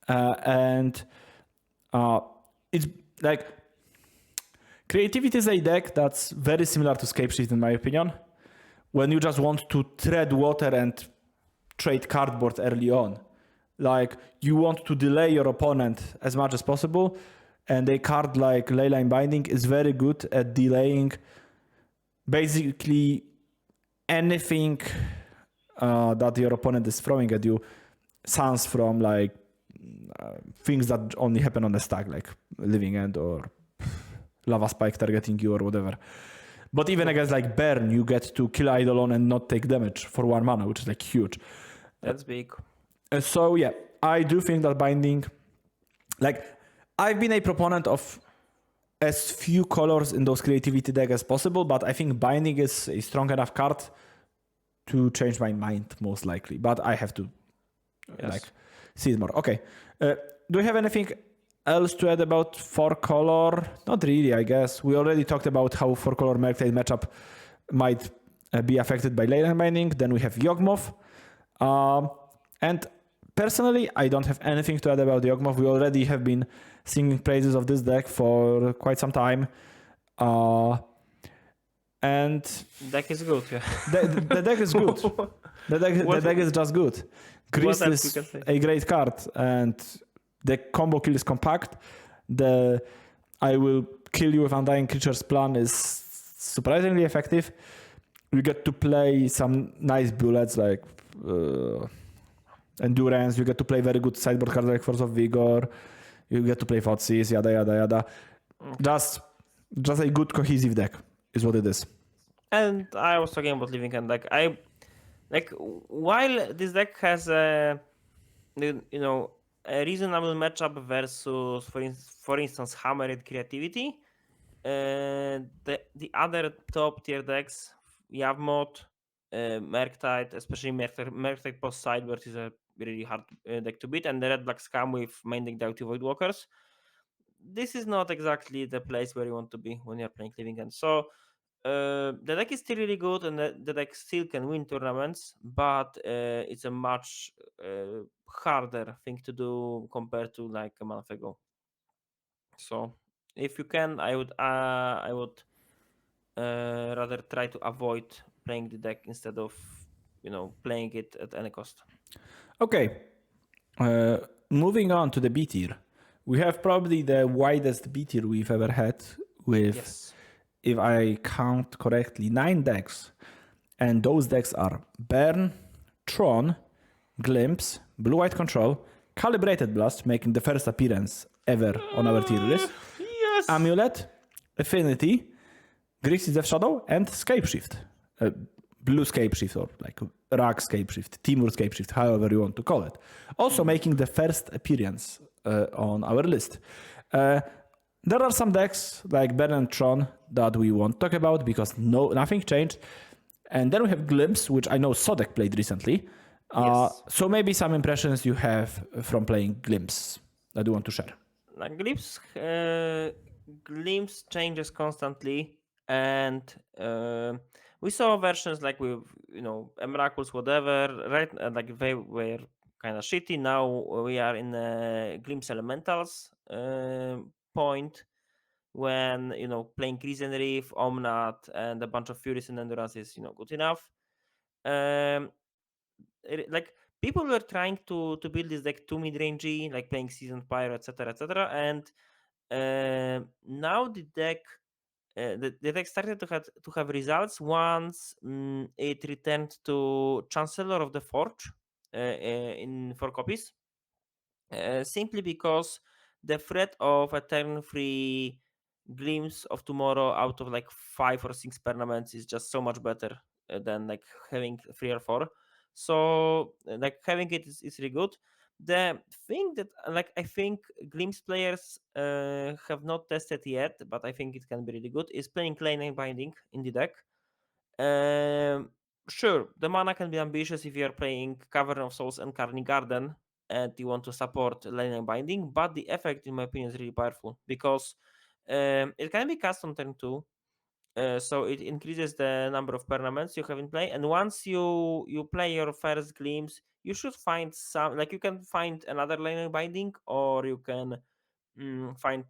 And it's like Creativity is a deck that's very similar to Scapeshift in my opinion. When you just want to tread water and trade cardboard early on. Like you want to delay your opponent as much as possible, and a card like Leyline Binding is very good at delaying basically anything that your opponent is throwing at you, sans from like things that only happen on the stack, like Living End or Lava Spike targeting you or whatever. But even against like Burn, you get to kill Eidolon and not take damage for 1 mana, which is like huge. That's big. So yeah, I do think that Binding, like I've been a proponent of as few colors in those Creativity deck as possible, but I think Binding is a strong enough card to change my mind most likely. But I have to like see it more. Okay. Do you have anything else to add about 4-color? Not really, I guess. We already talked about how 4-color Merctide matchup might be affected by Leyline Binding. Then we have Yawgmoth. And personally, I don't have anything to add about Yawgmoth. We already have been singing praises of this deck for quite some time. And Deck is good, yeah. the deck is good. The deck is just good. Grease is a great card, and the combo kill is compact. The I will kill you with Undying Creatures plan is surprisingly effective. You get to play some nice bullets like Endurance. You get to play very good sideboard cards like Force of Vigor. You get to play Thoughtseize, yada yada yada. Just a good cohesive deck is what it is. And I was talking about Living End deck. While this deck has a reasonable matchup versus, for instance, Hammered Creativity, the other top tier decks, Yawgmoth, Merctide, especially Merctide post sideboard is a really hard deck to beat, and the Red Black Scam with main deck Doughty Voidwalkers. This is not exactly the place where you want to be when you're playing Living End. So the deck is still really good, and the deck still can win tournaments, but it's a much harder thing to do compared to like a month ago. So if you can, I would rather try to avoid playing the deck instead of playing it at any cost. Okay, moving on to the B tier. We have probably the widest B tier we've ever had with, if I count correctly, 9 decks. And those decks are Burn, Tron, Glimpse, Blue-White Control, Calibrated Blast, making the first appearance ever on our tier list. Yes. Amulet, Affinity, Grixis Death Shadow, and Scapeshift. Blue Scapeshift, or like Rag Scapeshift, Timur Scapeshift, however you want to call it. Also making the first appearance on our list. There are some decks like Burn and Tron that we won't talk about because nothing changed. And then we have Glimpse, which I know Sodek played recently. So maybe some impressions you have from playing Glimpse that you want to share. Glimpse changes constantly, and we saw versions like with Emrakles, whatever, right? Like they were kind of shitty. Now we are in Glimpse Elementals point when playing Risen Reef, Omnat, and a bunch of Furies and Endurance is good enough. Like people were trying to build this deck too mid-rangey, like playing Seasoned Pyro, etc., and now the deck started to have results once it returned to Chancellor of the Forge in 4 copies, simply because the threat of a turn-free Glimpse of Tomorrow out of like 5 or 6 permanents is just so much better than like having 3 or 4. So like having it is really good. The thing that I think Glimpse players have not tested yet, but I think it can be really good, is playing lane binding in the deck. Sure, the mana can be ambitious if you're playing Cavern of Souls and Carny Garden and you want to support lane binding, but the effect, in my opinion, is really powerful because it can be cast on turn 2. So it increases the number of permanents you have in play, and once you play your first glimpse, you should find some, like you can find another lane binding, or you can find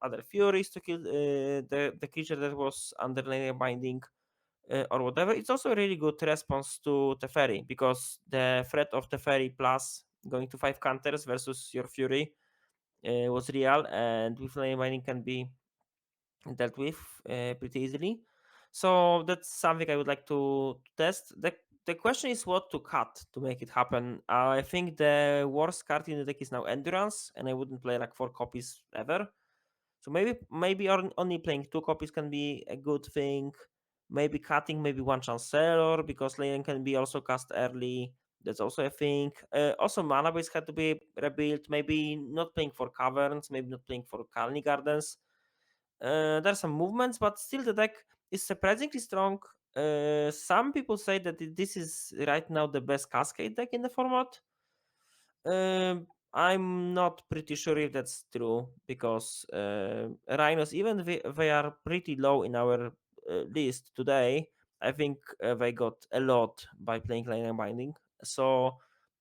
other furies to kill the creature that was under lane binding, or whatever. It's also a really good response to Teferi because the threat of Teferi plus going to 5 counters versus your fury was real, and with lane binding can be dealt with pretty easily. So that's something I would like to test. The question is what to cut to make it happen. I think the worst card in the deck is now Endurance, and I wouldn't play like 4 copies ever. So maybe only playing 2 copies can be a good thing. Maybe cutting maybe one Chancellor because Lane can be also cast early. That's also a thing. Also, mana base had to be rebuilt. Maybe not playing for Caverns, maybe not playing for Kalni Gardens. There are some movements, but still the deck is surprisingly strong. Some people say that this is right now the best Cascade deck in the format. I'm not pretty sure if that's true because Rhinos, even they are pretty low in our list today. I think they got a lot by playing Lane and Binding. So,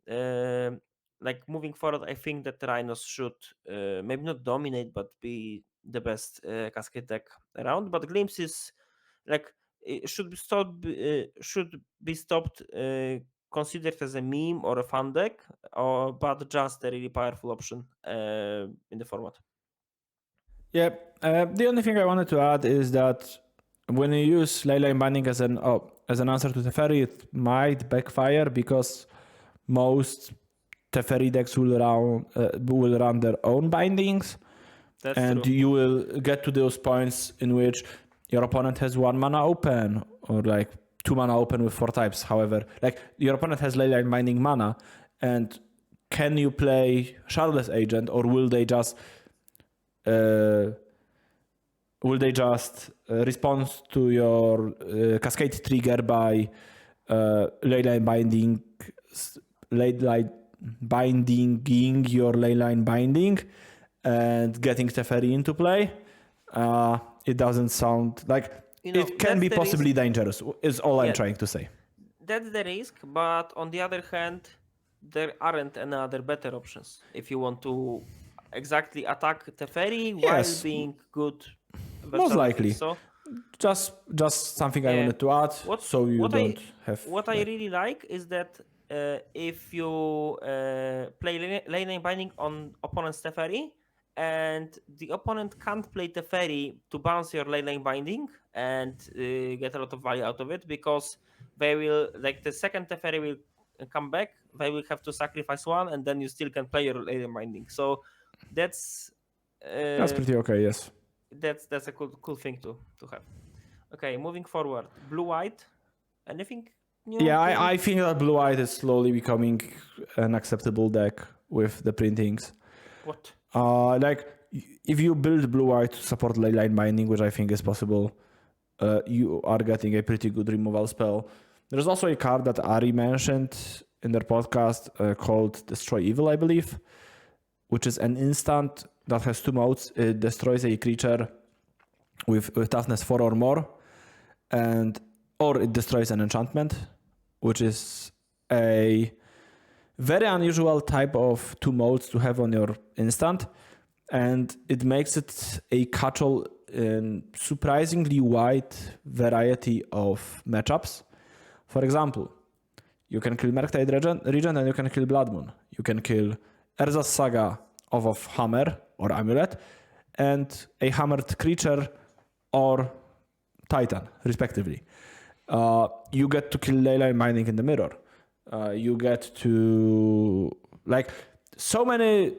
like moving forward, I think that Rhinos should maybe not dominate, but be the best Cascade deck around. But Glimpse is like it should be stopped. Considered as a meme or a fun deck, but just a really powerful option in the format. Yeah, the only thing I wanted to add is that when you use Leyline Binding as an answer to Teferi, it might backfire because most Teferi decks will run their own bindings. That's and true. you will get to those points in which your opponent has 1 mana open or like 2 mana open with 4 types. However, like your opponent has Leyline Binding mana, and can you play Shardless Agent, or will they just respond to your Cascade trigger by Leyline binding your Leyline Binding and getting Teferi into play? It doesn't sound like it can be possibly dangerous, is all I'm trying to say. That's the risk, but on the other hand, there aren't any other better options if you want to exactly attack Teferi while being good. Most likely. So just something I wanted to add, so you don't have. What I really like is that if you play lane binding on opponent's Teferi, and the opponent can't play Teferi to bounce your lane binding and get a lot of value out of it, because they will, like the second Teferi will come back, they will have to sacrifice one, and then you still can play your lane binding. So that's pretty okay. Yes, that's a cool thing to have. Okay, moving forward, blue-white. Anything new? Yeah, I think that blue-white is slowly becoming an acceptable deck with the printings. What? Like, if you build blue-white to support Leyline Binding, which I think is possible, you are getting a pretty good removal spell. There's also a card that Ari mentioned in their podcast called Destroy Evil, I believe, which is an instant that has 2 modes. It destroys a creature with toughness 4 or more, or it destroys an enchantment, which is a very unusual type of 2 modes to have on your instant, and it makes it a catch-all in surprisingly wide variety of matchups. For example, you can kill Merktide Regent and you can kill Blood Moon. You can kill Urza's Saga of Hammer or Amulet, and a hammered creature or Titan, respectively. You get to kill Leyline Binding in the mirror. You get to, like, so many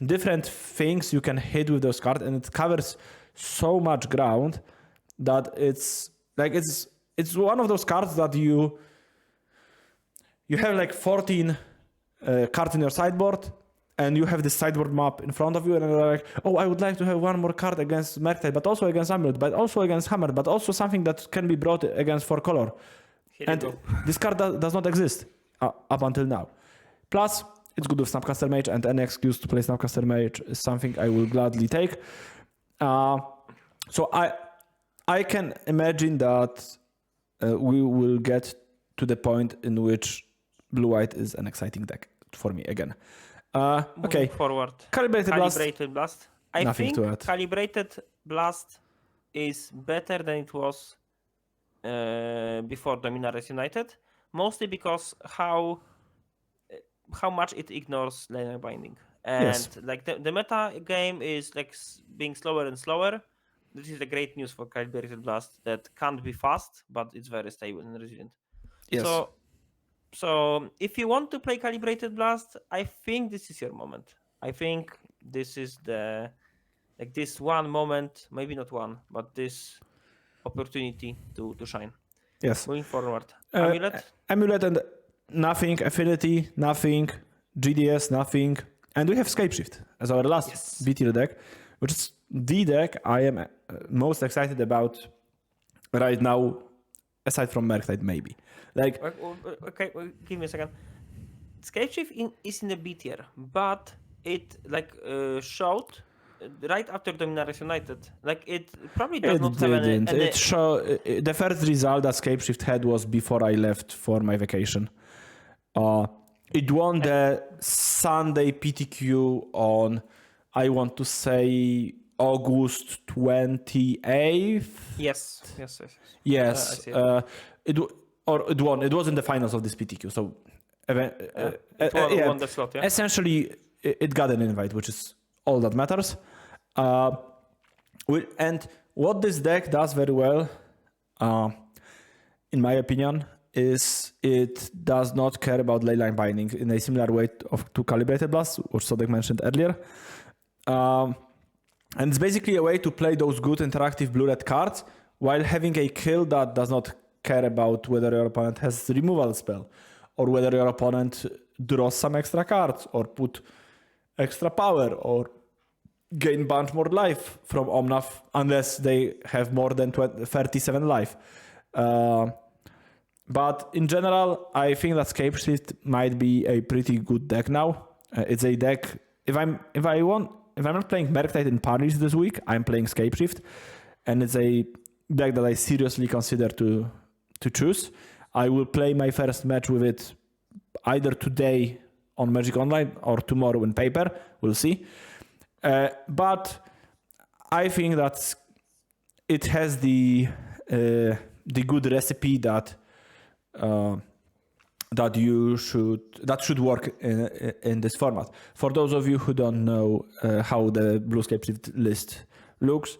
different things you can hit with those cards, and it covers so much ground that it's one of those cards that you have like 14 cards in your sideboard, and you have this sideboard map in front of you, and you're like, oh, I would like to have one more card against Merktide, but also against Amulet, but also against Hammer, but also something that can be brought against 4 color. Here you And go. this card does not exist up until now. Plus, it's good with Snapcaster Mage, and any excuse to play Snapcaster Mage is something I will gladly take. So I can imagine that we will get to the point in which Blue-White is an exciting deck for me again. Okay, Moving forward. Calibrated Blast. Calibrated Blast. I Nothing think to add. Calibrated Blast is better than it was before Dominaria United, mostly because how much it ignores linear binding. And Yes. like the meta game is like being slower and slower. This is the great news for Calibrated Blast that can't be fast, but it's very stable and resilient. Yes. So if you want to play Calibrated Blast, I think this is your moment. I think this is this one moment, maybe not one, but this opportunity to shine. Yes. Moving forward. Amulet? Amulet and nothing. Affinity, nothing. GDS, nothing. And we have Scapeshift as our last B tier deck, which is the deck I am most excited about right now, aside from Merktide, maybe. Like, Okay, give me a second. Scapeshift is in the B tier, but it showed right after Dominaria United. Like it probably does not have any. The first result that Scapeshift had was before I left for my vacation. It won the Sunday PTQ on, I want to say, August 28th. Yes. Yes. It won. It was in the finals of this PTQ. So, It won the slot. Yeah. Essentially, it got an invite, which is all that matters. And what this deck does very well, in my opinion, is it does not care about leyline binding in a similar way to Calibrated Blast, which Sodek mentioned earlier. And it's basically a way to play those good interactive blue-red cards while having a kill that does not care about whether your opponent has removal spell or whether your opponent draws some extra cards or put extra power or gain bunch more life from Omnath unless they have more than 37 life. But in general, I think that Scapeshift might be a pretty good deck now. It's a deck. If I'm not playing Merktide in Paris this week, I'm playing Scapeshift, and it's a deck that I seriously consider to choose. I will play my first match with it either today on Magic Online or tomorrow in paper. We'll see. But I think that it has the good recipe that should work in this format. For those of you who don't know how the Blue Scapeshift list looks,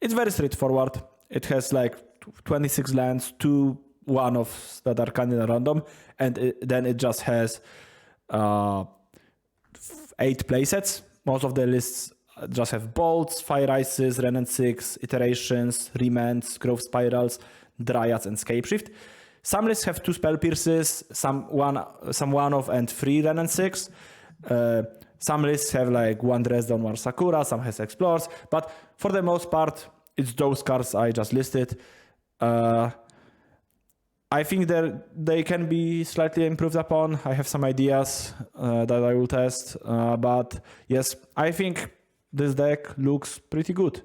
it's very straightforward. It has like 26 lands, 2 one-offs that are kind of random, and then it just has 8 playsets. Most of the lists just have Bolts, Fire Ices, Renan 6, Iterations, Remands, Growth Spirals, Dryads, and Scapeshift. Some lists have 2 Spell Pierces, some one-off and 3 Renan 6. Some lists have like 1 Dresden, 1 Sakura, some has Explorers, but for the most part, it's those cards I just listed. I think they can be slightly improved upon. I have some ideas that I will test. But yes, I think this deck looks pretty good.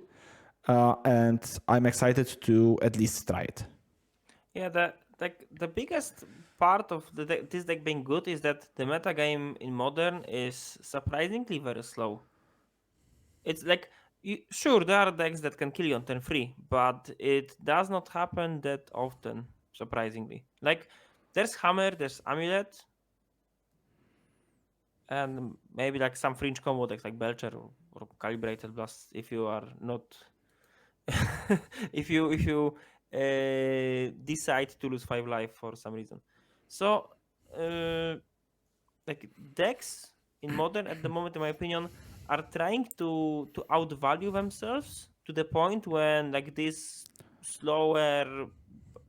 And I'm excited to at least try it. Yeah, the biggest part of this deck being good is that the metagame in Modern is surprisingly very slow. It's like, sure, there are decks that can kill you on turn 3, but it does not happen that often. Surprisingly, like there's Hammer, there's Amulet, and maybe like some fringe combo decks like Belcher or Calibrated Blast if you are not if you decide to lose 5 life for some reason. So like decks in Modern at the moment, in my opinion, are trying to outvalue themselves to the point when like this slower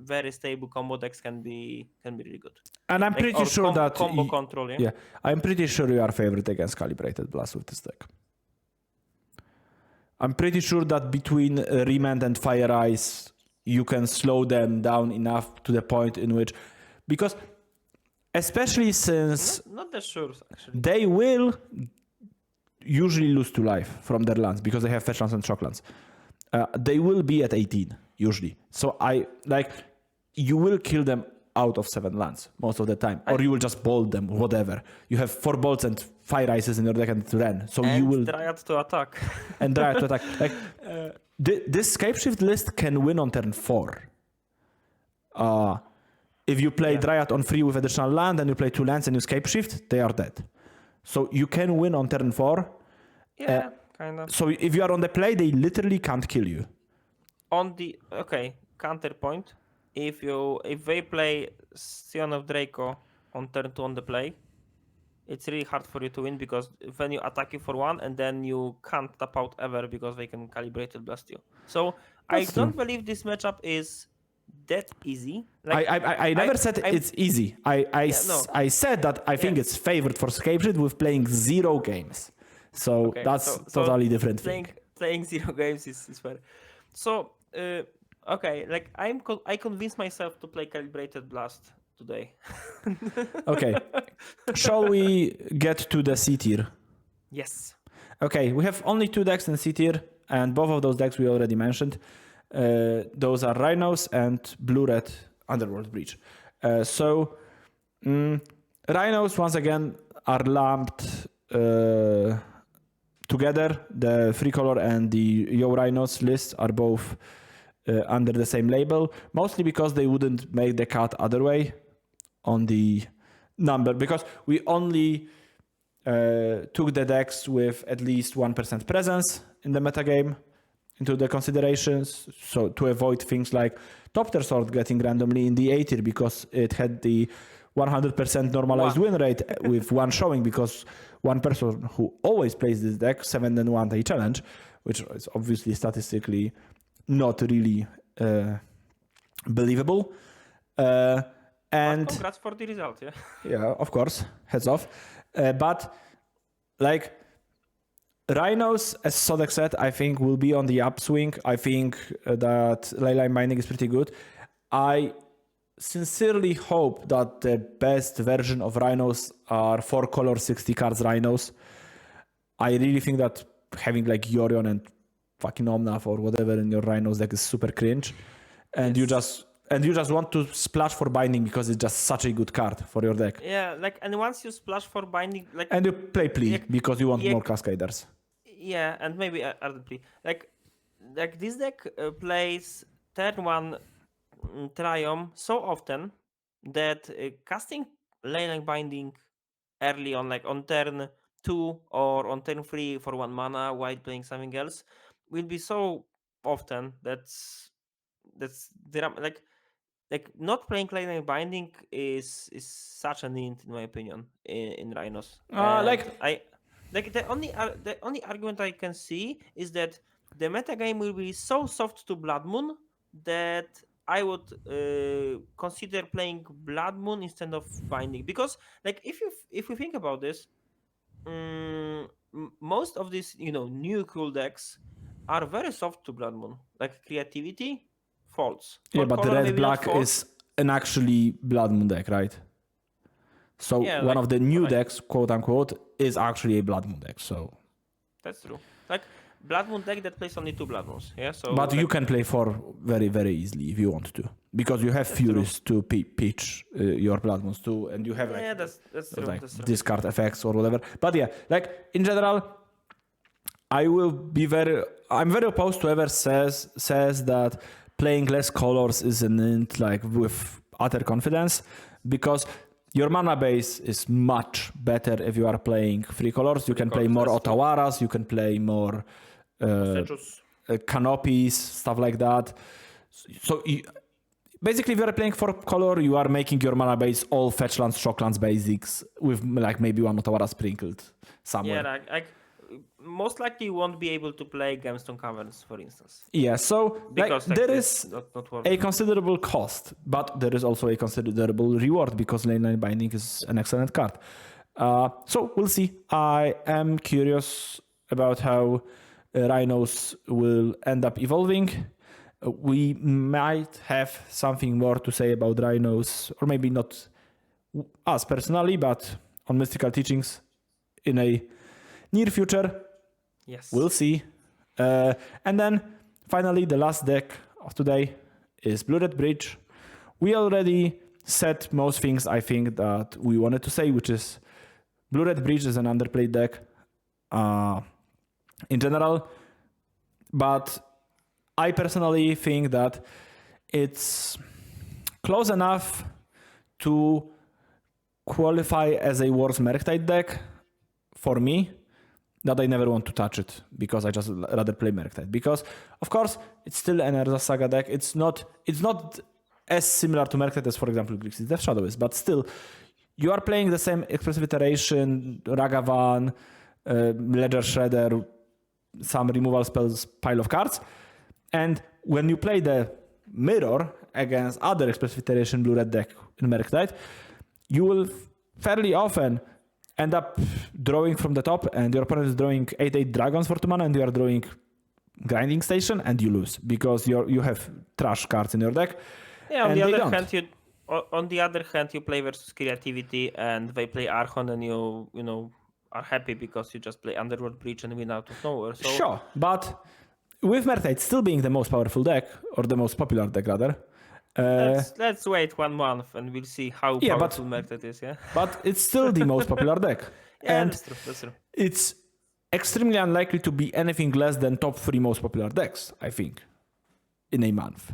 very stable combo decks can be really good. And I'm pretty sure that combo control. yeah, I'm pretty sure you are favored against Calibrated Blast with this deck. I'm pretty sure that between Remand and Fire Ice, you can slow them down enough to the point in which, because especially since Not that sure actually. they will usually lose to life from their lands because they have fetch lands and shock lands. They will be at 18 usually. So you will kill them out of 7 lands most of the time, or you will just bolt them, whatever. You have 4 bolts and Fire Ices in your deck and Ren, so And you will Dryad to attack. and Dryad to attack. Like this Scapeshift list can win on turn 4. If you play Dryad on 3 with additional land and you play 2 lands and you Scapeshift, they are dead. So you can win on turn 4. Yeah, kind of. So if you are on the play, they literally can't kill you. On the counterpoint, if they play Scion of Draco on turn 2 on the play, it's really hard for you to win because then you attack you for 1 and then you can't tap out ever because they can Calibrated Blast you. So That's I don't believe this matchup is that easy. Like, I never said it's easy. I said that I think it's favored for Scapeshift with playing 0 games. So that's totally different thing. Playing 0 games is fair. So like I convinced myself to play Calibrated Blast today. Okay. Shall we get to the C tier? Yes. Okay, we have only 2 decks in C tier, and both of those decks we already mentioned. Those are Rhinos and Blue-Red Underworld Breach. Rhinos, once again, are lumped together. The Free Color and the Yo Rhinos lists are both under the same label, mostly because they wouldn't make the cut other way on the number, because we only took the decks with at least 1% presence in the metagame into the considerations, so to avoid things like Topter Sword getting randomly in the A tier because it had the 100% normalized win rate with 1 showing, because one person who always plays this deck 7-1 they challenge, which is obviously statistically not really believable. And congrats for the result, yeah. Yeah, of course, heads off. But like Rhinos, as Sodek said, I think will be on the upswing. I think that Leyline Binding is pretty good. I sincerely hope that the best version of Rhinos are 4-color 60 cards Rhinos. I really think that having like Yorion and fucking Omnath or whatever in your Rhinos deck is super cringe. And you just want to splash for binding because it's just such a good card for your deck. Yeah, like, and once you splash for binding, like, and you play Plea because you want more Cascaders. Yeah, and maybe other Plea. Like this deck plays turn 1 Triumph so often that casting Leyline Binding early on, like on turn 2 or on turn 3 for 1 mana while playing something else, will be so often that's like not playing Leyline Binding is such a need, in my opinion, in Rhinos. The only argument I can see is that the metagame will be so soft to Blood Moon that I would consider playing Blood Moon instead of Binding, because like if you think about this, most of these new cool decks are very soft to Blood Moon, like Creativity, False. Yeah, but the Red Black is an actually Blood Moon deck, right? So one of the new decks, quote unquote, is actually a Blood Moon deck. So that's true. Like Blood Moon deck that plays only 2 Blood Moons. Yeah. So but you can play 4 very, very easily if you want to, because you have Furies to pitch your Blood Moons too, and you have that's true. like that's true. discard effects or whatever. But yeah, like in general, I'm very opposed to whoever says that playing less colors is an int like with utter confidence, because your mana base is much better if you are playing 3 colors. You can play more Otawaras, you can play more canopies, stuff like that. So basically, if you are playing 4 color, you are making your mana base all fetch lands, shock lands basics with like maybe 1 Otawara sprinkled somewhere. Yeah, like most likely you won't be able to play Gemstone Caverns, for instance. Yeah, so Because there it's is not worth a it. considerable cost, but there is also a considerable reward because lane line binding is an excellent card. So we'll see. I am curious about how Rhinos will end up evolving. We might have something more to say about Rhinos, or maybe not us personally, but on Mystical Teachings in a near future. Yes. We'll see. And then finally, the last deck of today is Blue Red Bridge. We already said most things I think that we wanted to say, which is Blue Red Bridge is an underplayed deck in general. But I personally think that it's close enough to qualify as a worse Merktide deck for me that I never want to touch it because I just rather play Merktide. Because of course it's still an Urza Saga deck. It's not as similar to Merktide as, for example, Grixis Death Shadow is, but still you are playing the same Expressive Iteration, Ragavan, Ledger Shredder, some removal spells, pile of cards. And when you play the mirror against other Expressive Iteration Blue Red deck in Merktide, you will fairly often end up drawing from the top, and your opponent is drawing 8/8 dragons for 2 mana, and you are drawing Grinding Station, and you lose because you have trash cards in your deck. Yeah, on and the they other don't. hand, you play versus Creativity, and they play Archon, and you are happy because you just play Underworld Breach and win out of nowhere. So Sure, but with Merktide still being the most powerful deck, or the most popular deck rather, let's wait 1 month and we'll see how Yeah, but- powerful Merktide is. Yeah, but it's still the most popular deck. yeah, And that's true. it's extremely unlikely to be anything less than top 3 most popular decks, I think, in a month.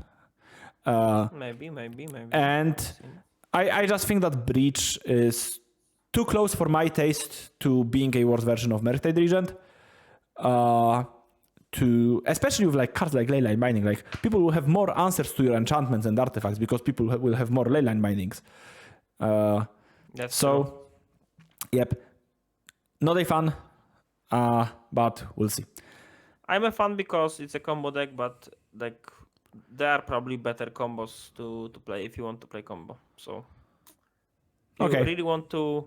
Maybe. And I just think that Breach is too close for my taste to being a worse version of Merktide Regent. Especially with like cards like Leyline Binding, like people will have more answers to your enchantments and artifacts because people will have more Leyline Bindings. That's So, true. yep, not a fan, but we'll see. I'm a fan because it's a combo deck, but like there are probably better combos to play if you want to play combo. So you Okay. really want to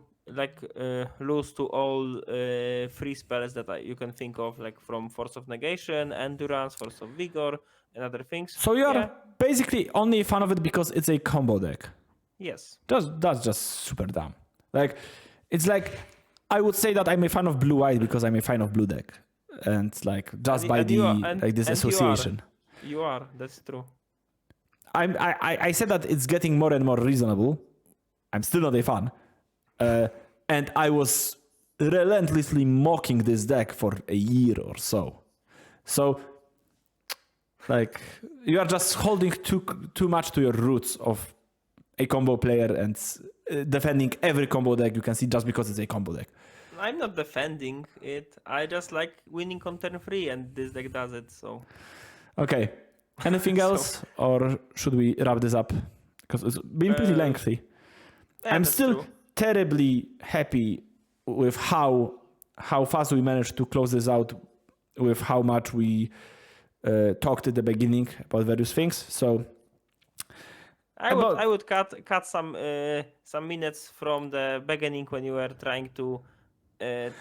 lose to all 3 spells that you can think of, like from Force of Negation, Endurance, Force of Vigor, and other things. So you're Yeah. basically only a fan of it because it's a combo deck. Yes. That's just super dumb. Like, it's like I would say that I'm a fan of blue-white because I'm a fan of blue deck, and like just by and you are- this and association. You are. That's true. I said that it's getting more and more reasonable. I'm still not a fan, and I was relentlessly mocking this deck for a year or so. So, like, you are just holding too much to your roots of a combo player and defending every combo deck you can see just because it's a combo deck. I'm not defending it. I just like winning on turn 3, and this deck does it. So Okay. Anything else, or should we wrap this up? Because it's been pretty lengthy. yeah, I'm that's still true. terribly happy with how fast we managed to close this out, with how much we talked at the beginning about various things. So I would cut some minutes from the beginning when you were trying to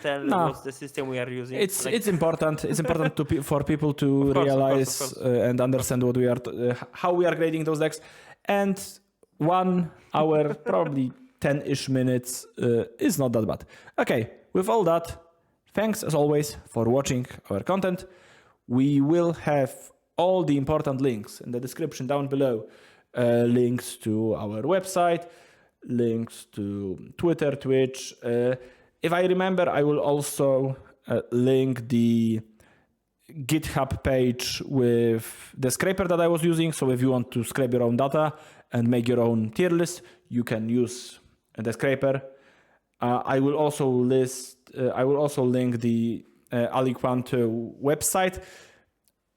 tell No. what's the system we are using. it's important. It's important for people to Of course, realize and understand what we are how we are grading those decks. And 1 hour, probably 10-ish minutes, is not that bad. Okay, with all that, thanks as always for watching our content. We will have all the important links in the description down below. Links to our website, links to Twitter, Twitch. If I remember, I will also link the GitHub page with the scraper that I was using. So if you want to scrape your own data and make your own tier list, you can use the scraper. I will also link the Aliquanto website.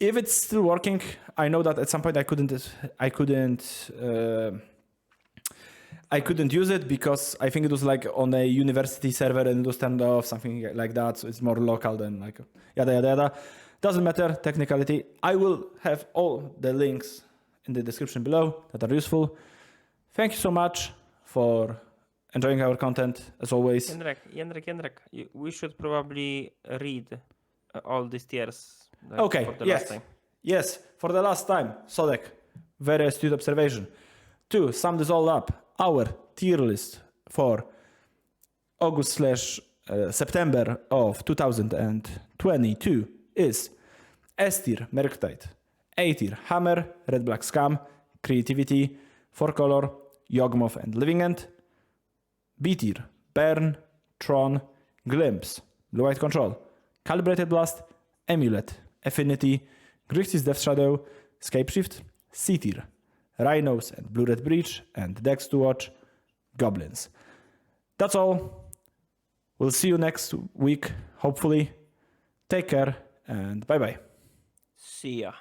If it's still working, I know that at some point I I couldn't use it because I think it was like on a university server and it was turned off, something like that. So it's more local than like yada yada yada. Doesn't matter, technicality. I will have all the links in the description below that are useful. Thank you so much for enjoying our content as always. Jędrek, we should probably read all these tiers. Like, Okay, for the yes. last time. Yes, for the last time, Sodek, very astute observation. To sum this all up, our tier list for August/September of 2022 is S tier, Merctide, A tier, Hammer, Red Black Scam, Creativity, 4-Color, Yawgmoth and Living End, B tier, Burn, Tron, Glimpse, Blue White Control, Calibrated Blast, Amulet, Affinity, Grixis Death Shadow, Scapeshift, C tier, Rhinos and Blue Red Breach, and Decks to Watch, Goblins. That's all. We'll see you next week, hopefully. Take care and bye bye. See ya.